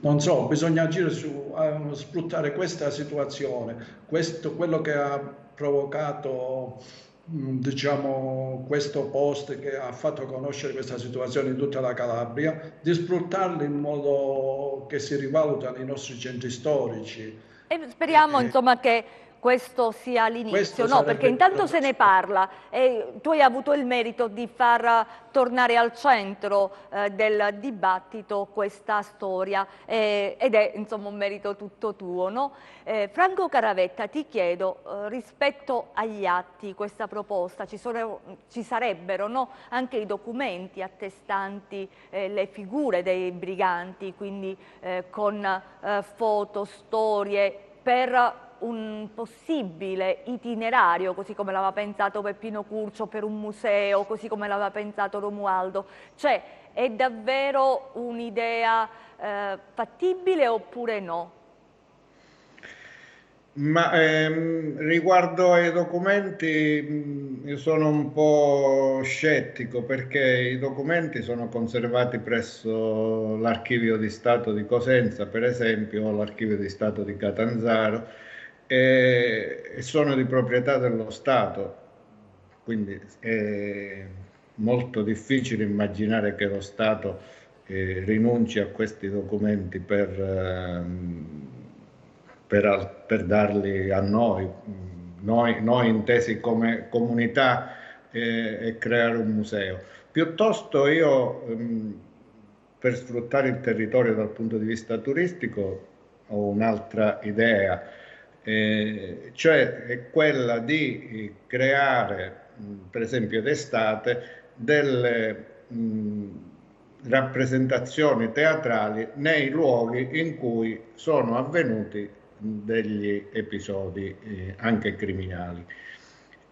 [SPEAKER 2] Non so, bisogna agire a sfruttare questa situazione, quello che ha provocato, diciamo, questo post che ha fatto conoscere questa situazione in tutta la Calabria, di sfruttarli in modo che si rivalutano i nostri centri storici.
[SPEAKER 1] E speriamo insomma che questo sia l'inizio, no? Perché intanto se ne parla e tu hai avuto il merito di far tornare al centro del dibattito questa storia ed è insomma un merito tutto tuo, no? Franco Caravetta, ti chiedo, rispetto agli atti, questa proposta, ci sarebbero, no? Anche i documenti attestanti le figure dei briganti, quindi con foto, storie, per un possibile itinerario, così come l'aveva pensato Peppino Curcio, per un museo, così come l'aveva pensato Romualdo. Cioè, è davvero un'idea fattibile oppure no?
[SPEAKER 3] Ma riguardo ai documenti io sono un po' scettico, perché i documenti sono conservati presso l'Archivio di Stato di Cosenza, per esempio, o l'Archivio di Stato di Catanzaro, e sono di proprietà dello Stato, quindi è molto difficile immaginare che lo Stato rinunci a questi documenti per darli a noi intesi come comunità, e creare un museo. Piuttosto io, per sfruttare il territorio dal punto di vista turistico, ho un'altra idea, cioè è quella di creare, per esempio d'estate, delle rappresentazioni teatrali nei luoghi in cui sono avvenuti degli episodi anche criminali.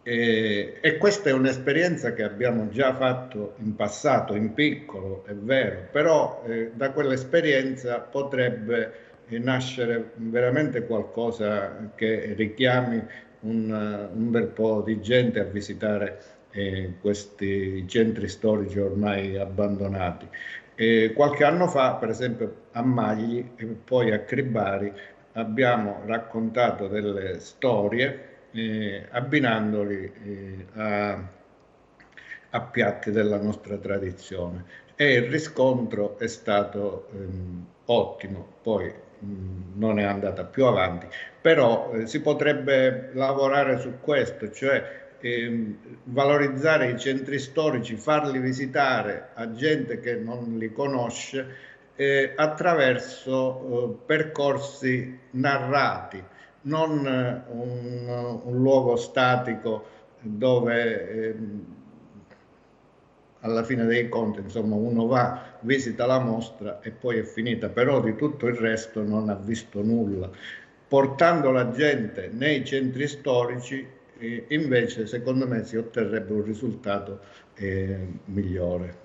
[SPEAKER 3] E questa è un'esperienza che abbiamo già fatto in passato, in piccolo, è vero, però da quell'esperienza potrebbe nascere veramente qualcosa che richiami un bel po' di gente a visitare questi centri storici ormai abbandonati. Qualche anno fa, per esempio, a Magli e poi a Cribari abbiamo raccontato delle storie abbinandoli a piatti della nostra tradizione e il riscontro è stato ottimo. Poi non è andata più avanti, però si potrebbe lavorare su questo, cioè valorizzare i centri storici, farli visitare a gente che non li conosce attraverso percorsi narrati, non un luogo statico dove alla fine dei conti, insomma, uno va, visita la mostra e poi è finita, però di tutto il resto non ha visto nulla. Portando la gente nei centri storici, invece, secondo me, si otterrebbe un risultato migliore.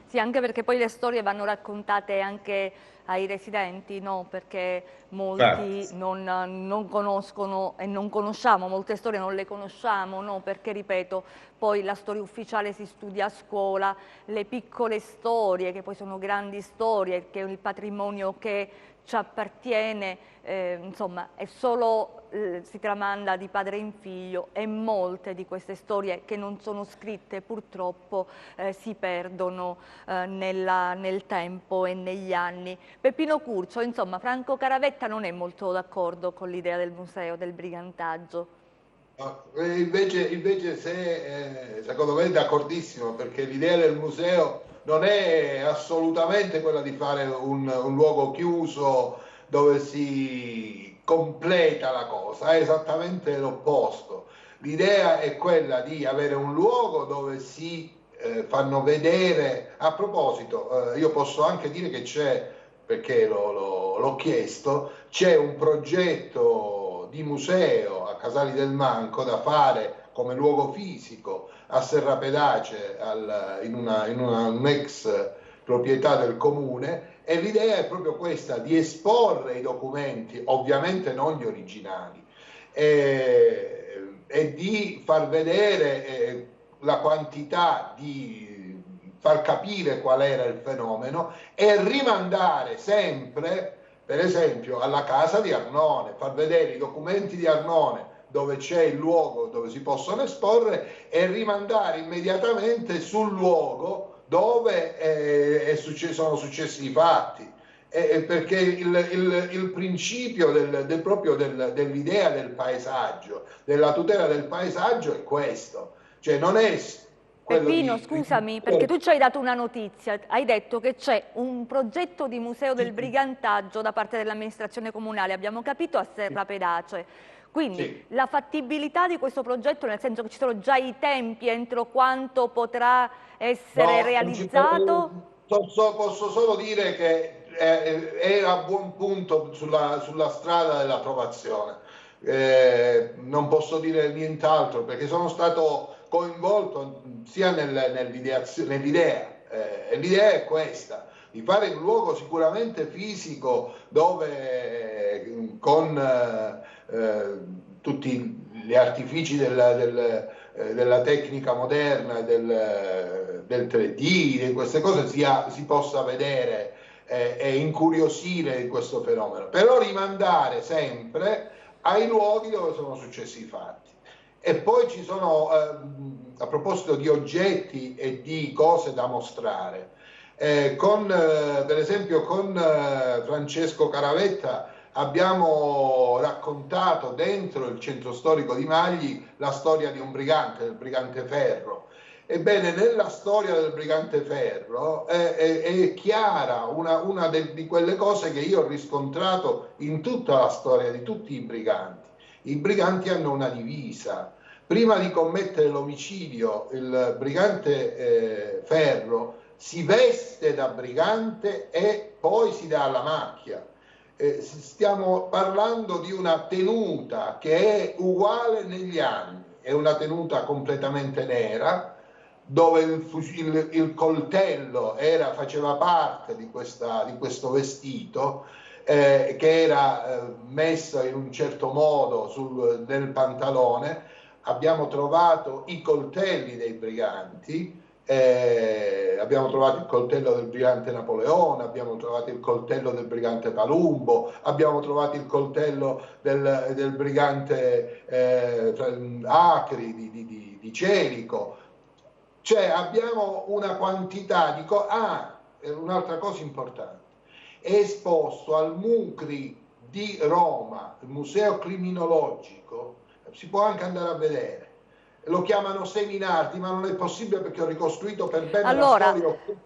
[SPEAKER 1] Sì, anche perché poi le storie vanno raccontate anche ai residenti, no? Perché molti non conoscono e non conosciamo, molte storie non le conosciamo, no? Perché, ripeto, poi la storia ufficiale si studia a scuola, le piccole storie, che poi sono grandi storie, che è il patrimonio che ci appartiene, insomma, è solo si tramanda di padre in figlio e molte di queste storie che non sono scritte purtroppo si perdono nel tempo e negli anni. Peppino Curcio, insomma, Franco Caravetta non è molto d'accordo con l'idea del museo del brigantaggio.
[SPEAKER 4] Invece secondo me è d'accordissimo, perché l'idea del museo non è assolutamente quella di fare un luogo chiuso dove si completa la cosa, è esattamente l'opposto. L'idea è quella di avere un luogo dove si fanno vedere. A proposito, io posso anche dire che c'è, perché l'ho chiesto, c'è un progetto di museo a Casali del Manco da fare come luogo fisico a Serrapedace, in un'ex proprietà del comune, e l'idea è proprio questa, di esporre i documenti, ovviamente non gli originali, e di far vedere la quantità, di far capire qual era il fenomeno e rimandare sempre, per esempio, alla casa di Arnone, far vedere i documenti di Arnone dove c'è il luogo dove si possono esporre e rimandare immediatamente sul luogo dove sono successi i fatti. Perché il principio dell'idea del paesaggio, della tutela del paesaggio è questo, cioè non è
[SPEAKER 1] Peppino, scusami, perché tu ci hai dato una notizia, hai detto che c'è un progetto di museo del brigantaggio da parte dell'amministrazione comunale, abbiamo capito, a Serrapedace. Quindi la fattibilità di questo progetto, nel senso che ci sono già i tempi entro quanto potrà essere realizzato?
[SPEAKER 4] Posso solo dire che è a buon punto sulla strada dell'approvazione. Non posso dire nient'altro, perché sono stato coinvolto sia nell'idea, e l'idea è questa, di fare un luogo sicuramente fisico dove con tutti gli artifici della tecnica moderna, del 3D, di queste cose si possa vedere e incuriosire in questo fenomeno, però rimandare sempre ai luoghi dove sono successi i fatti. E poi ci sono, a proposito di oggetti e di cose da mostrare, per esempio con Francesco Caravetta abbiamo raccontato dentro il centro storico di Magli la storia di un brigante, del brigante Ferro. Ebbene, nella storia del brigante Ferro è chiara una di quelle cose che io ho riscontrato in tutta la storia di tutti i briganti. I briganti hanno una divisa. Prima di commettere l'omicidio, il brigante Ferro si veste da brigante e poi si dà alla macchia. Stiamo parlando di una tenuta che è uguale negli anni, è una tenuta completamente nera, dove il coltello faceva parte di questo vestito, che era messo in un certo modo nel pantalone, abbiamo trovato i coltelli dei briganti, abbiamo trovato il coltello del brigante Napoleone, abbiamo trovato il coltello del brigante Palumbo, abbiamo trovato il coltello del brigante Acri di Celico. Cioè abbiamo una quantità di cose. Un'altra cosa importante, è esposto al MUCRI di Roma, il Museo Criminologico, si può anche andare a vedere. Lo chiamano Seminardi, ma non è possibile perché ho ricostruito per bene la storia occulta.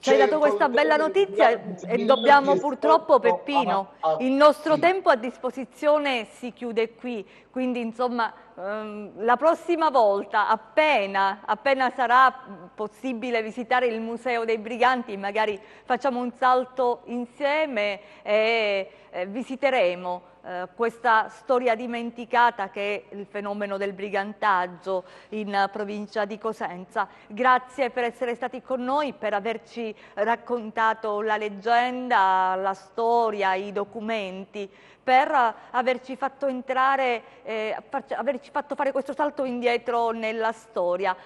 [SPEAKER 1] Ci hai dato questa bella notizia e dobbiamo purtroppo, Peppino, il nostro tempo a disposizione si chiude qui, quindi insomma la prossima volta, appena sarà possibile visitare il Museo dei Briganti, magari facciamo un salto insieme e visiteremo questa storia dimenticata che è il fenomeno del brigantaggio in provincia di Cosenza. Grazie per essere stati con noi, per averci raccontato la leggenda, la storia, i documenti, per averci fatto entrare, averci fatto fare questo salto indietro nella storia.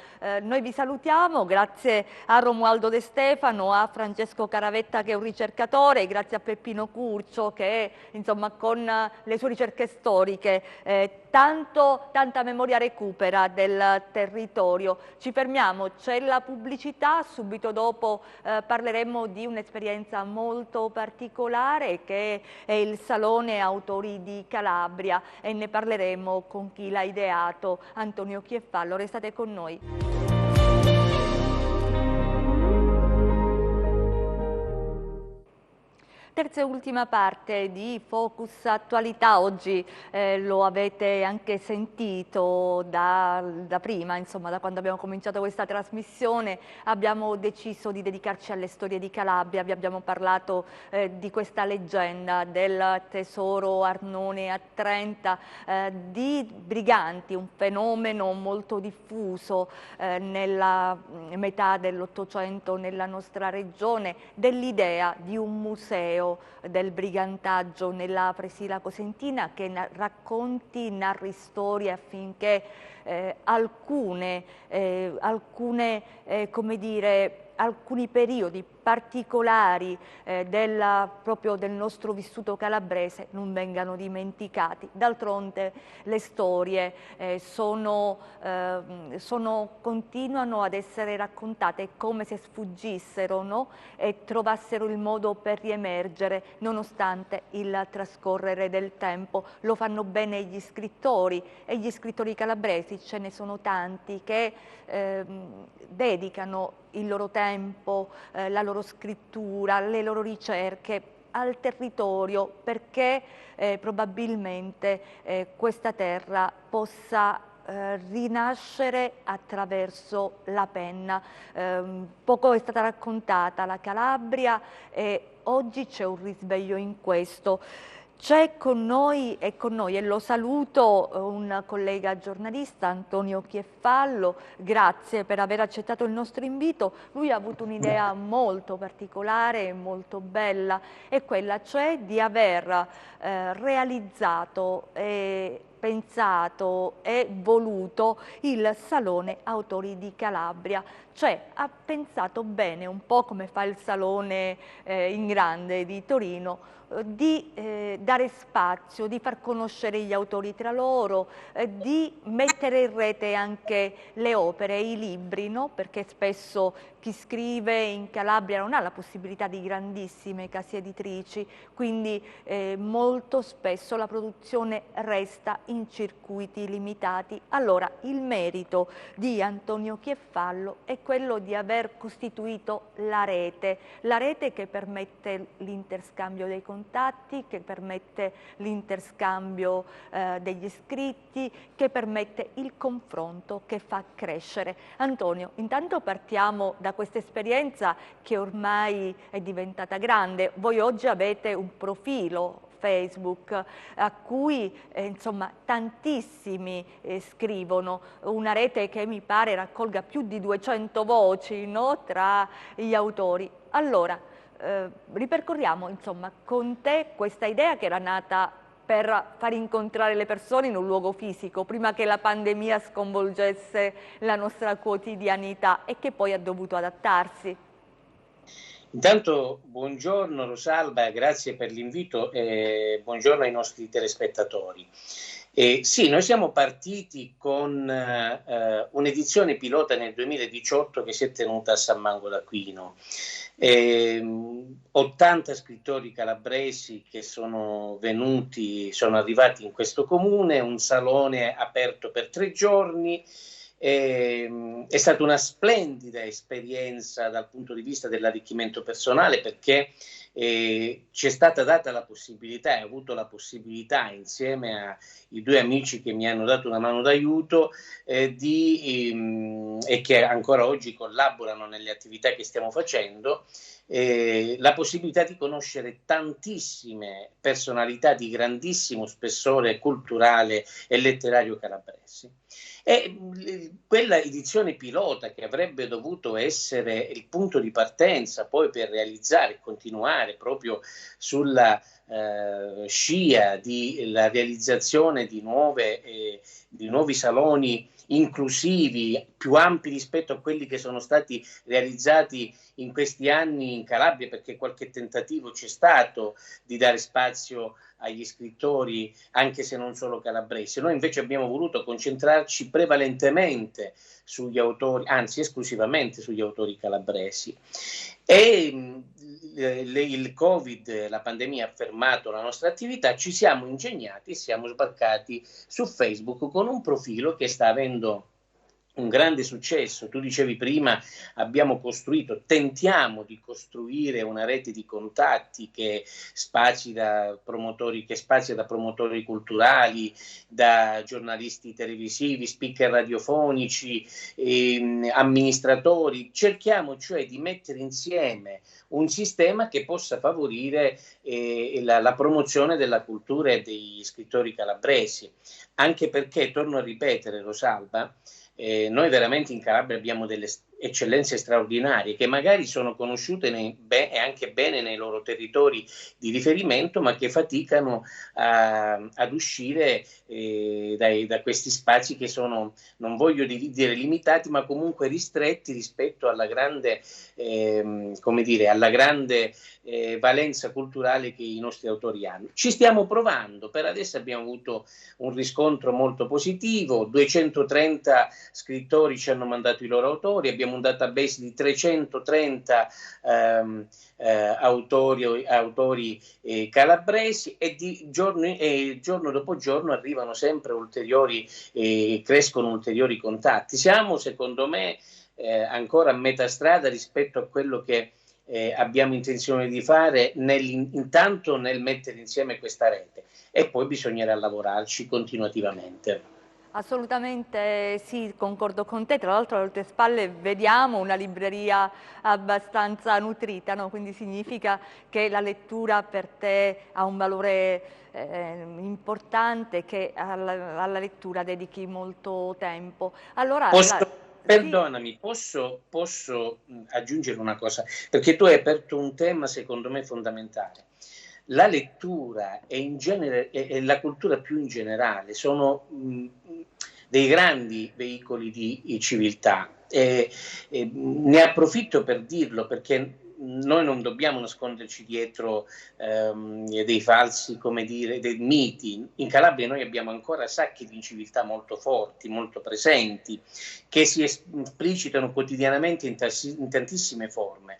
[SPEAKER 1] Noi vi salutiamo, grazie a Romualdo De Stefano, a Francesco Caravetta che è un ricercatore, grazie a Peppino Curcio che insomma con le sue ricerche storiche tanta memoria recupera del territorio. Ci fermiamo, c'è la pubblicità, subito dopo parleremo di un'esperienza molto particolare che è il Salone Autori di Calabria e ne parleremo con chi l'ha ideato, Antonio Chieffallo. Restate con noi. Terza e ultima parte di Focus Attualità. Oggi lo avete anche sentito da prima, insomma, da quando abbiamo cominciato questa trasmissione, abbiamo deciso di dedicarci alle storie di Calabria. Vi abbiamo parlato di questa leggenda del tesoro Arnone a Trenta, di briganti, un fenomeno molto diffuso nella metà dell'Ottocento nella nostra regione, dell'idea di un museo del brigantaggio nella presila cosentina che racconti, narri storie affinché alcuni periodi particolari proprio del nostro vissuto calabrese non vengano dimenticati. D'altronde le storie continuano ad essere raccontate come se sfuggissero, no? E trovassero il modo per riemergere nonostante il trascorrere del tempo. Lo fanno bene gli scrittori e gli scrittori calabresi, ce ne sono tanti che dedicano il loro tempo, la loro scrittura, le loro ricerche al territorio perché probabilmente questa terra possa rinascere attraverso la penna. Poco è stata raccontata la Calabria e oggi c'è un risveglio in questo. C'è con noi e lo saluto un collega giornalista, Antonio Chieffallo. Grazie per aver accettato il nostro invito. Lui ha avuto un'idea molto particolare e molto bella, è quella cioè di aver realizzato pensato e voluto il Salone Autori di Calabria, cioè ha pensato bene, un po' come fa il Salone in Grande di Torino, di dare spazio, di far conoscere gli autori tra loro, di mettere in rete anche le opere, i libri, no? Perché spesso chi scrive in Calabria non ha la possibilità di grandissime case editrici, quindi molto spesso la produzione resta in circuiti limitati. Allora il merito di Antonio Chieffallo è quello di aver costituito la rete che permette l'interscambio dei contatti, che permette l'interscambio degli scritti, che permette il confronto, che fa crescere. Antonio, intanto partiamo da questa esperienza che ormai è diventata grande. Voi oggi avete un profilo Facebook a cui insomma tantissimi scrivono, una rete che mi pare raccolga più di 200 voci, no? Tra gli autori. Allora, ripercorriamo insomma con te questa idea che era nata per far incontrare le persone in un luogo fisico, prima che la pandemia sconvolgesse la nostra quotidianità e che poi ha dovuto adattarsi.
[SPEAKER 5] Intanto buongiorno Rosalba, grazie per l'invito e buongiorno ai nostri telespettatori. Sì, noi siamo partiti con un'edizione pilota nel 2018 che si è tenuta a San Mango d'Aquino. 80 scrittori calabresi che sono arrivati in questo comune, un salone aperto per 3 giorni. È stata una splendida esperienza dal punto di vista dell'arricchimento personale, perché ci è stata data la possibilità, e ho avuto la possibilità insieme ai 2 amici che mi hanno dato una mano d'aiuto e che ancora oggi collaborano nelle attività che stiamo facendo, la possibilità di conoscere tantissime personalità di grandissimo spessore culturale e letterario calabresi. E quella edizione pilota, che avrebbe dovuto essere il punto di partenza poi per realizzare e continuare proprio sulla scia della realizzazione di nuovi saloni inclusivi, più ampi rispetto a quelli che sono stati realizzati in questi anni in Calabria, perché qualche tentativo c'è stato di dare spazio agli scrittori, anche se non solo calabresi. Noi invece abbiamo voluto concentrarci prevalentemente sugli autori, anzi esclusivamente sugli autori calabresi. E il Covid, la pandemia, ha fermato la nostra attività, ci siamo ingegnati e siamo sbarcati su Facebook con un profilo che sta avendo un grande successo. Tu dicevi prima, tentiamo di costruire una rete di contatti che spazia da promotori culturali, da giornalisti televisivi, speaker radiofonici, amministratori. Cerchiamo cioè di mettere insieme un sistema che possa favorire la promozione della cultura e degli scrittori calabresi, anche perché, torno a ripetere Rosalba, noi veramente in Calabria abbiamo delle eccellenze straordinarie che magari sono conosciute e anche bene nei loro territori di riferimento, ma che faticano ad uscire da questi spazi che sono, non voglio dire limitati, ma comunque ristretti rispetto alla grande, valenza culturale che i nostri autori hanno. Ci stiamo provando, per adesso abbiamo avuto un riscontro molto positivo, 230 scrittori ci hanno mandato i loro autori, abbiamo un database di 330 autori calabresi, e giorno dopo giorno arrivano sempre crescono ulteriori contatti. Siamo, secondo me, ancora a metà strada rispetto a quello che abbiamo intenzione di fare intanto nel mettere insieme questa rete, e poi bisognerà lavorarci continuativamente.
[SPEAKER 1] Assolutamente sì, concordo con te. Tra l'altro alle tue spalle vediamo una libreria abbastanza nutrita, no? Quindi significa che la lettura per te ha un valore importante, che alla lettura dedichi molto tempo. Allora,
[SPEAKER 5] Perdonami, posso aggiungere una cosa, perché tu hai aperto un tema secondo me fondamentale. La lettura e la cultura più in generale sono dei grandi veicoli di civiltà. Ne approfitto per dirlo, perché noi non dobbiamo nasconderci dietro dei falsi, dei miti. In Calabria noi abbiamo ancora sacchi di civiltà molto forti, molto presenti, che si esplicitano quotidianamente in tantissime forme.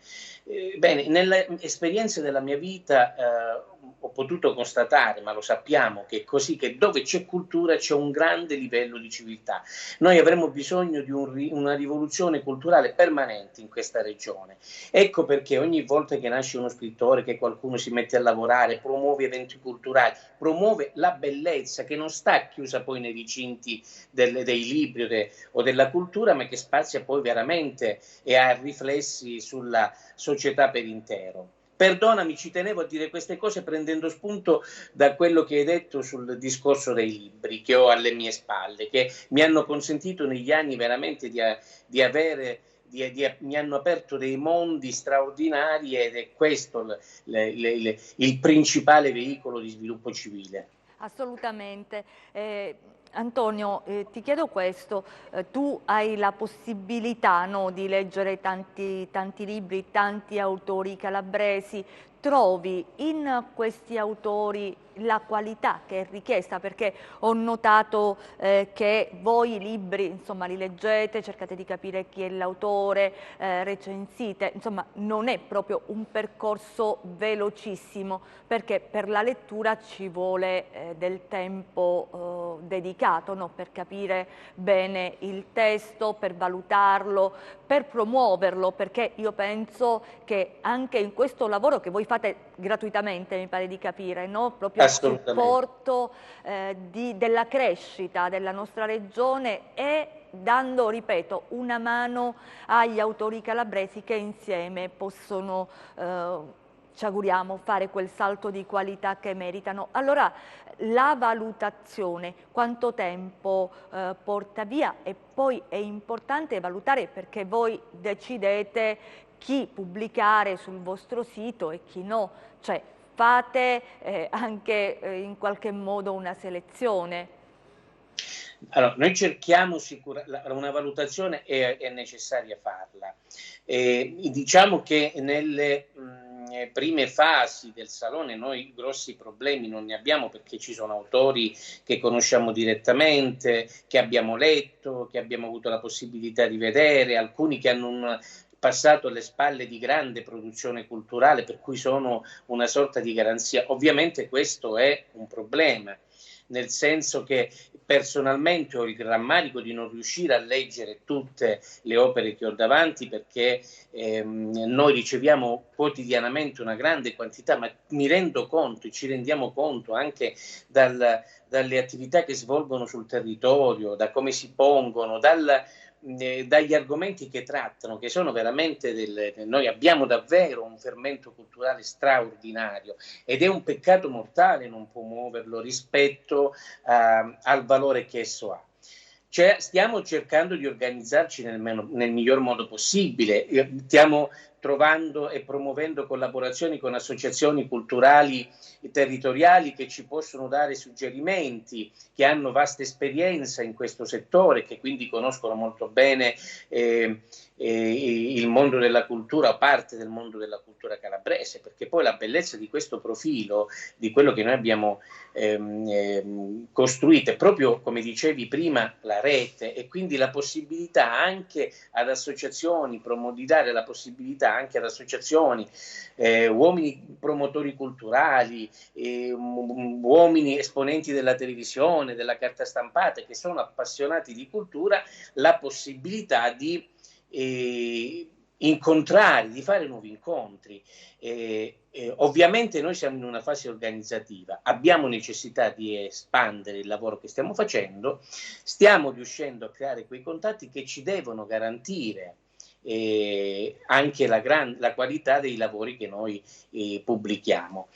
[SPEAKER 5] Bene, nell'esperienza della mia vita ho potuto constatare, ma lo sappiamo che è così, che dove c'è cultura c'è un grande livello di civiltà. Noi avremo bisogno di una rivoluzione culturale permanente in questa regione. Ecco perché ogni volta che nasce uno scrittore, che qualcuno si mette a lavorare, promuove eventi culturali, promuove la bellezza che non sta chiusa poi nei recinti dei libri o della cultura, ma che spazia poi veramente e ha riflessi sulla società per intero. Perdonami, ci tenevo a dire queste cose prendendo spunto da quello che hai detto sul discorso dei libri che ho alle mie spalle, che mi hanno consentito negli anni veramente di avere mi hanno aperto dei mondi straordinari ed è questo il principale veicolo di sviluppo civile.
[SPEAKER 1] Assolutamente. Antonio, ti chiedo questo, tu hai la possibilità, no, di leggere tanti libri, tanti autori calabresi, trovi in questi autori la qualità che è richiesta? Perché ho notato che voi i libri, insomma, li leggete, cercate di capire chi è l'autore, recensite, insomma non è proprio un percorso velocissimo, perché per la lettura ci vuole del tempo dedicato, no? Per capire bene il testo, per valutarlo, per promuoverlo, perché io penso che anche in questo lavoro che voi fate gratuitamente, mi pare di capire, no? Proprio il supporto della crescita della nostra regione e dando, ripeto, una mano agli autori calabresi che insieme possono, ci auguriamo, fare quel salto di qualità che meritano. Allora, la valutazione, quanto tempo porta via? E poi è importante valutare, perché voi decidete chi pubblicare sul vostro sito e chi no, cioè fate anche in qualche modo una selezione.
[SPEAKER 5] Allora, noi cerchiamo una valutazione è necessaria farla. Diciamo che nelle prime fasi del Salone noi grossi problemi non ne abbiamo, perché ci sono autori che conosciamo direttamente, che abbiamo letto, che abbiamo avuto la possibilità di vedere, alcuni che hanno un passato alle spalle di grande produzione culturale, per cui sono una sorta di garanzia. Ovviamente questo è un problema, nel senso che personalmente ho il rammarico di non riuscire a leggere tutte le opere che ho davanti, perché noi riceviamo quotidianamente una grande quantità, ma mi rendo conto e ci rendiamo conto anche dalle attività che svolgono sul territorio, da come si pongono, dagli argomenti che trattano, che sono veramente noi abbiamo davvero un fermento culturale straordinario ed è un peccato mortale non promuoverlo rispetto al valore che esso ha. Cioè, stiamo cercando di organizzarci nel miglior modo possibile, stiamo trovando e promuovendo collaborazioni con associazioni culturali territoriali che ci possono dare suggerimenti, che hanno vasta esperienza in questo settore, che quindi conoscono molto bene il mondo della cultura, o parte del mondo della cultura calabrese, perché poi la bellezza di questo profilo, di quello che noi abbiamo costruito, è proprio, come dicevi prima, la rete, e quindi la possibilità anche ad associazioni, di dare la possibilità anche ad associazioni, uomini promotori culturali, uomini esponenti della televisione, della carta stampata, che sono appassionati di cultura, la possibilità di incontrare, di fare nuovi incontri. Ovviamente noi siamo in una fase organizzativa, abbiamo necessità di espandere il lavoro che stiamo facendo, stiamo riuscendo a creare quei contatti che ci devono garantire anche la qualità dei lavori che noi pubblichiamo.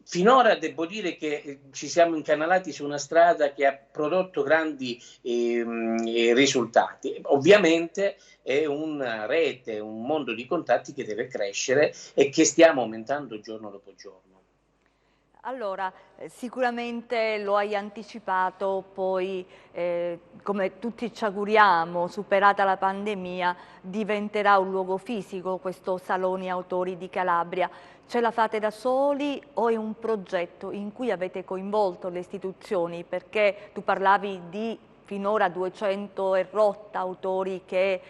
[SPEAKER 5] Finora devo dire che ci siamo incanalati su una strada che ha prodotto grandi risultati. Ovviamente è una rete, un mondo di contatti che deve crescere e che stiamo aumentando giorno dopo giorno.
[SPEAKER 1] Allora, sicuramente lo hai anticipato, poi come tutti ci auguriamo, superata la pandemia, diventerà un luogo fisico questo Salone Autori di Calabria. Ce la fate da soli o è un progetto in cui avete coinvolto le istituzioni? Perché tu parlavi di finora 200 e rotta autori che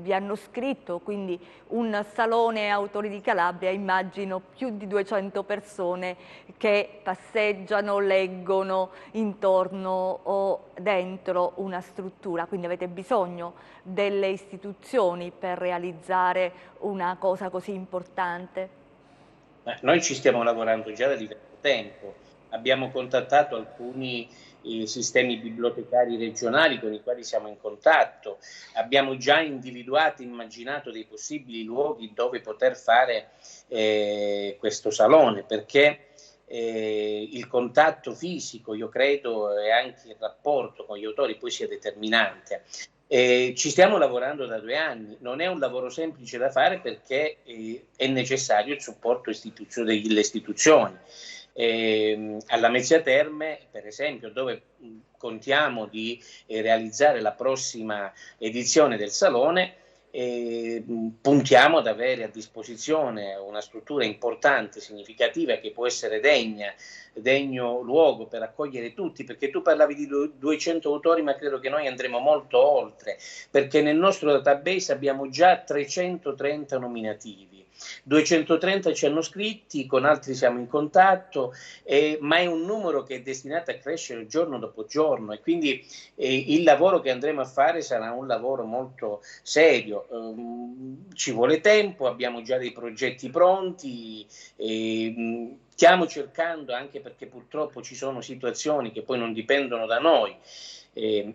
[SPEAKER 1] vi hanno scritto, quindi un Salone Autori di Calabria, immagino più di 200 persone che passeggiano, leggono intorno o dentro una struttura, quindi avete bisogno delle istituzioni per realizzare una cosa così importante.
[SPEAKER 5] Noi ci stiamo lavorando già da diverso tempo, abbiamo contattato alcuni sistemi bibliotecari regionali con i quali siamo in contatto, abbiamo già individuato e immaginato dei possibili luoghi dove poter fare questo salone, perché il contatto fisico, io credo, e anche il rapporto con gli autori poi sia determinante. Ci stiamo lavorando da 2 anni, non è un lavoro semplice da fare perché è necessario il supporto delle istituzioni. Alla Mezzia Terme, per esempio, dove contiamo di realizzare la prossima edizione del Salone, puntiamo ad avere a disposizione una struttura importante, significativa, che può essere degno luogo per accogliere tutti, perché tu parlavi di 200 autori, ma credo che noi andremo molto oltre, perché nel nostro database abbiamo già 330 nominativi. 230 ci hanno scritti, con altri siamo in contatto, ma è un numero che è destinato a crescere giorno dopo giorno, e quindi il lavoro che andremo a fare sarà un lavoro molto serio. Ci vuole tempo, abbiamo già dei progetti pronti, stiamo cercando, anche perché purtroppo ci sono situazioni che poi non dipendono da noi.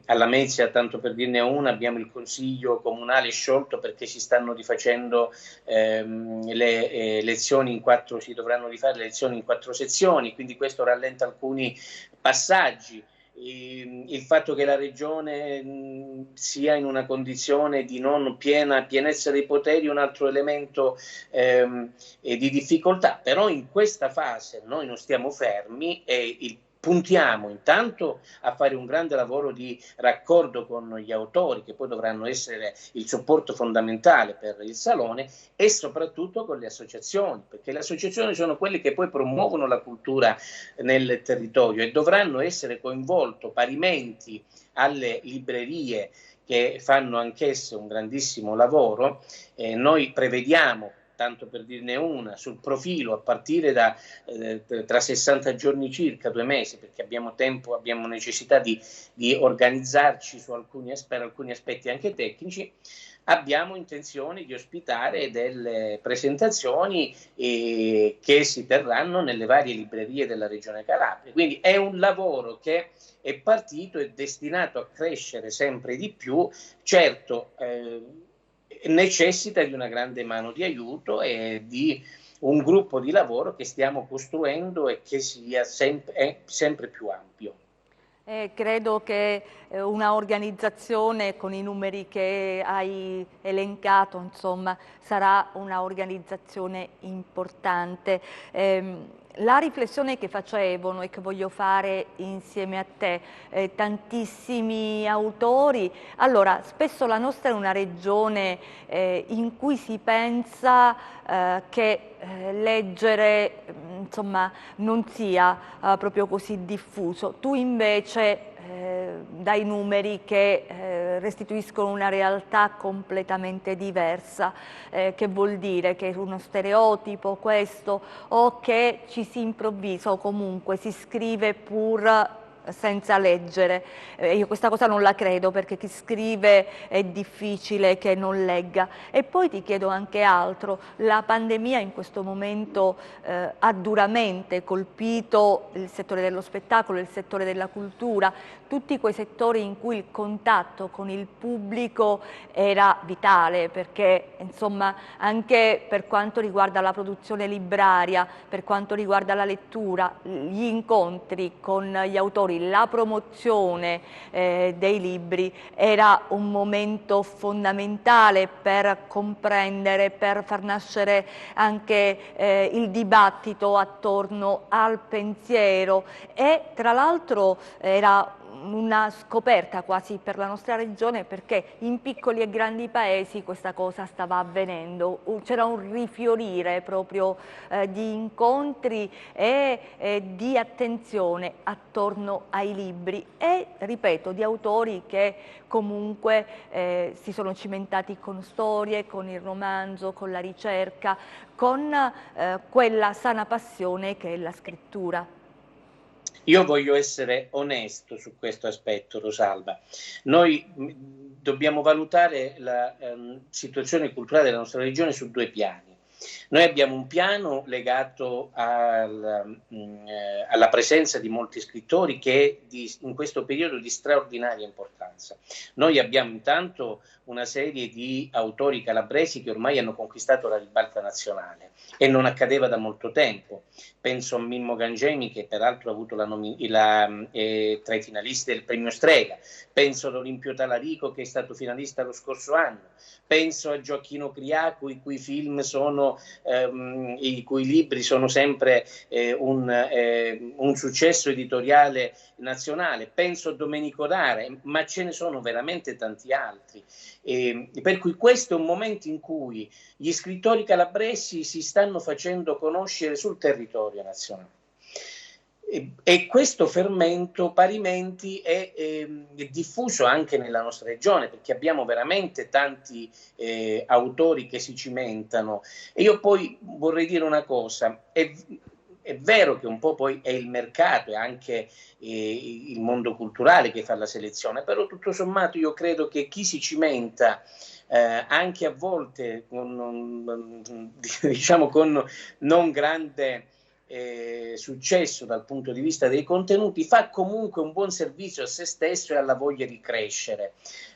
[SPEAKER 5] Alla Mezzia, tanto per dirne una, abbiamo il consiglio comunale sciolto perché si stanno rifacendo le elezioni si dovranno rifare le elezioni in 4 sezioni, quindi questo rallenta alcuni passaggi. Il fatto che la regione sia in una condizione di non pienezza dei poteri è un altro elemento di difficoltà, però in questa fase noi non stiamo fermi e puntiamo intanto a fare un grande lavoro di raccordo con gli autori, che poi dovranno essere il supporto fondamentale per il Salone, e soprattutto con le associazioni, perché le associazioni sono quelle che poi promuovono la cultura nel territorio e dovranno essere coinvolte parimenti alle librerie, che fanno anch'esse un grandissimo lavoro. Noi prevediamo, tanto per dirne una, sul profilo a partire da tra 60 giorni circa, 2 mesi, perché abbiamo tempo, abbiamo necessità di organizzarci per alcuni aspetti anche tecnici. Abbiamo intenzione di ospitare delle presentazioni che si terranno nelle varie librerie della Regione Calabria. Quindi è un lavoro che è partito e destinato a crescere sempre di più. Certo, necessita di una grande mano di aiuto e di un gruppo di lavoro che stiamo costruendo e che sia sempre più ampio.
[SPEAKER 1] Credo che una organizzazione con i numeri che hai elencato, insomma, sarà una organizzazione importante. La riflessione che facevo e che voglio fare insieme a te, tantissimi autori, allora spesso la nostra è una regione in cui si pensa che leggere insomma non sia proprio così diffuso. Tu invece dai numeri che restituiscono una realtà completamente diversa, che vuol dire che è uno stereotipo questo, o che ci si improvvisa o comunque si scrive pur senza leggere. Io questa cosa non la credo, perché chi scrive è difficile che non legga. E poi ti chiedo anche altro: la pandemia in questo momento ha duramente colpito il settore dello spettacolo, il settore della cultura, tutti quei settori in cui il contatto con il pubblico era vitale, perché insomma anche per quanto riguarda la produzione libraria, per quanto riguarda la lettura, gli incontri con gli autori, la promozione dei libri era un momento fondamentale per comprendere, per far nascere anche il dibattito attorno al pensiero, e tra l'altro era una scoperta quasi per la nostra regione, perché in piccoli e grandi paesi questa cosa stava avvenendo, c'era un rifiorire proprio di incontri e di attenzione attorno ai libri e, ripeto, di autori che comunque si sono cimentati con storie, con il romanzo, con la ricerca, con quella sana passione che è la scrittura.
[SPEAKER 5] Io voglio essere onesto su questo aspetto, Rosalba. Noi dobbiamo valutare la situazione culturale della nostra regione su 2 piani. Noi abbiamo un piano legato alla presenza di molti scrittori che è in questo periodo di straordinaria importanza. importanza. Noi abbiamo intanto una serie di autori calabresi che ormai hanno conquistato la ribalta nazionale e non accadeva da molto tempo. Penso a Mimmo Gangemi, che peraltro ha avuto tra i finalisti del premio Strega, penso ad Olimpio Talarico, che è stato finalista lo scorso anno, penso a Gioacchino Criaco, i cui film sono, i cui libri sono sempre un successo editoriale nazionale, penso a Domenico Dare, ma ce ne sono veramente tanti altri. Per cui questo è un momento in cui gli scrittori calabresi si stanno facendo conoscere sul territorio nazionale. E questo fermento parimenti è diffuso anche nella nostra regione, perché abbiamo veramente tanti autori che si cimentano. E io poi vorrei dire una cosa, è vero che un po' poi è il mercato e anche il mondo culturale che fa la selezione, però tutto sommato io credo che chi si cimenta anche a volte diciamo con non grande successo dal punto di vista dei contenuti, fa comunque un buon servizio a se stesso e alla voglia di crescere.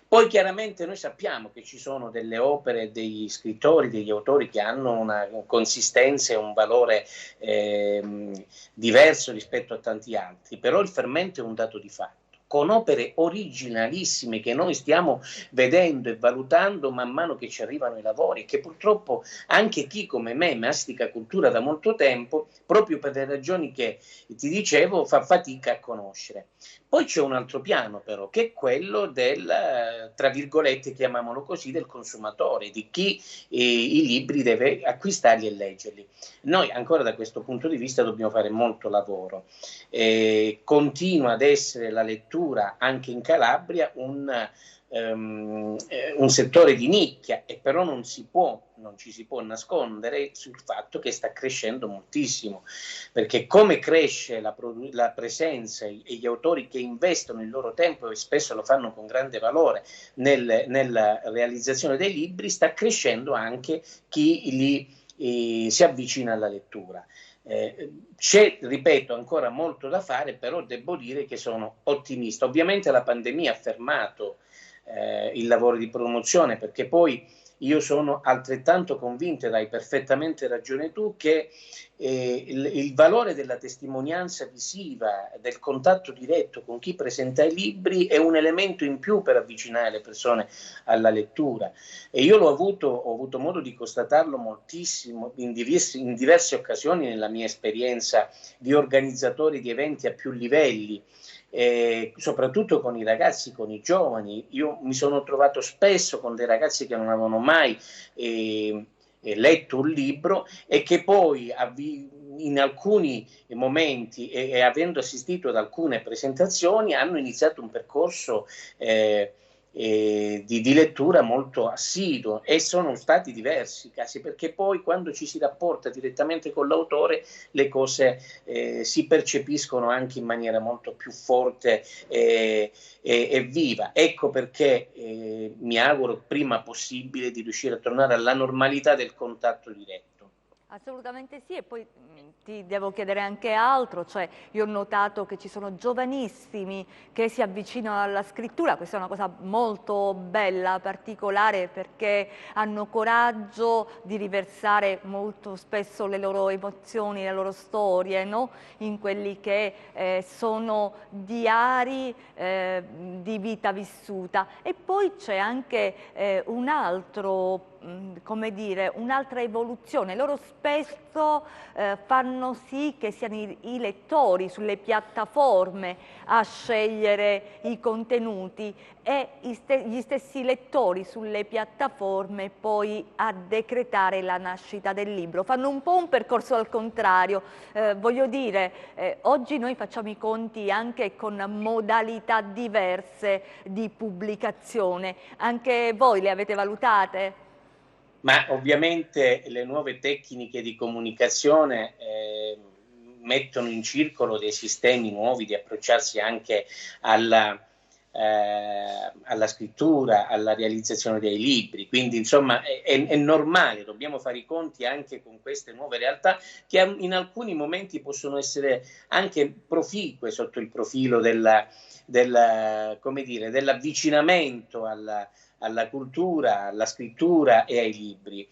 [SPEAKER 5] Poi chiaramente noi sappiamo che ci sono delle opere, degli scrittori, degli autori che hanno una consistenza e un valore diverso rispetto a tanti altri, però il fermento è un dato di fatto, con opere originalissime che noi stiamo vedendo e valutando man mano che ci arrivano i lavori, che purtroppo anche chi come me mastica cultura da molto tempo, proprio per le ragioni che ti dicevo, fa fatica a conoscere. Poi c'è un altro piano però, che è quello del, tra virgolette, chiamiamolo così, del consumatore, di chi i libri deve acquistarli e leggerli. Noi ancora da questo punto di vista dobbiamo fare molto lavoro. Continua ad essere la lettura anche in Calabria un settore di nicchia, e però non ci si può nascondere sul fatto che sta crescendo moltissimo, perché come cresce la presenza e gli autori che investono il loro tempo e spesso lo fanno con grande valore nella realizzazione dei libri, sta crescendo anche chi si avvicina alla lettura. C'è, ripeto, ancora molto da fare, però devo dire che sono ottimista. Ovviamente la pandemia ha fermato il lavoro di promozione, perché poi io sono altrettanto convinto, ed hai perfettamente ragione tu, che il valore della testimonianza visiva, del contatto diretto con chi presenta i libri è un elemento in più per avvicinare le persone alla lettura, e io ho avuto modo di constatarlo moltissimo in diverse occasioni nella mia esperienza di organizzatore di eventi a più livelli. Soprattutto con i ragazzi, con i giovani. Io mi sono trovato spesso con dei ragazzi che non avevano mai letto un libro e che poi in alcuni momenti e avendo assistito ad alcune presentazioni hanno iniziato un percorso di lettura molto assiduo, e sono stati diversi casi, perché poi quando ci si rapporta direttamente con l'autore le cose si percepiscono anche in maniera molto più forte e viva. Ecco perché mi auguro prima possibile di riuscire a tornare alla normalità del contatto diretto.
[SPEAKER 1] Assolutamente sì, e poi ti devo chiedere anche altro, cioè io ho notato che ci sono giovanissimi che si avvicinano alla scrittura, questa è una cosa molto bella, particolare, perché hanno coraggio di riversare molto spesso le loro emozioni, le loro storie, no? In quelli che sono diari di vita vissuta. E poi c'è anche un altro, come dire, un'altra evoluzione. Loro spesso fanno sì che siano i lettori sulle piattaforme a scegliere i contenuti e gli stessi lettori sulle piattaforme poi a decretare la nascita del libro. Fanno un po' un percorso al contrario. Voglio dire, oggi noi facciamo i conti anche con modalità diverse di pubblicazione. Anche voi le avete valutate?
[SPEAKER 5] Ma ovviamente le nuove tecniche di comunicazione mettono in circolo dei sistemi nuovi di approcciarsi anche alla scrittura, alla realizzazione dei libri. Quindi insomma è normale, dobbiamo fare i conti anche con queste nuove realtà che in alcuni momenti possono essere anche proficue sotto il profilo come dire, dell'avvicinamento alla cultura, alla scrittura e ai libri.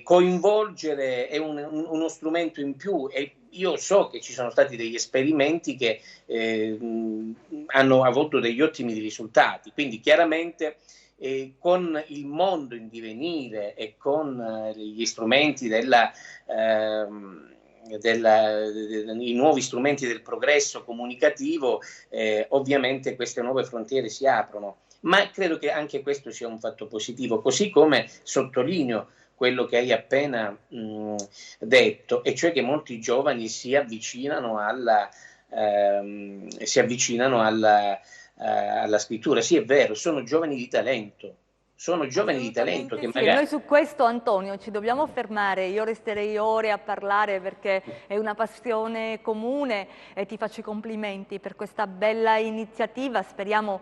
[SPEAKER 5] Coinvolgere è uno strumento in più, e io so che ci sono stati degli esperimenti che hanno avuto degli ottimi risultati, quindi chiaramente con il mondo in divenire e con gli strumenti i nuovi strumenti del progresso comunicativo, ovviamente queste nuove frontiere si aprono. Ma credo che anche questo sia un fatto positivo, così come sottolineo quello che hai appena detto, e cioè che molti giovani si avvicinano alla scrittura. Sì, è vero, sono giovani di talento. Sono giovani di talento che magari...
[SPEAKER 1] Noi su questo, Antonio, ci dobbiamo fermare. Io resterei ore a parlare perché è una passione comune e ti faccio i complimenti per questa bella iniziativa. Speriamo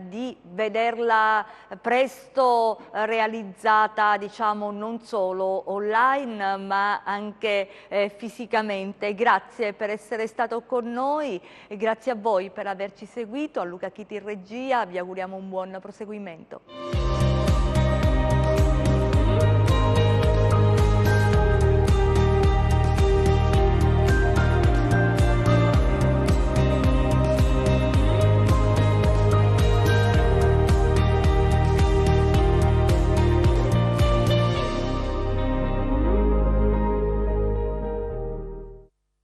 [SPEAKER 1] di vederla presto realizzata, diciamo, non solo online ma anche fisicamente. Grazie per essere stato con noi e grazie a voi per averci seguito. A Luca Chiti in regia vi auguriamo un buon proseguimento.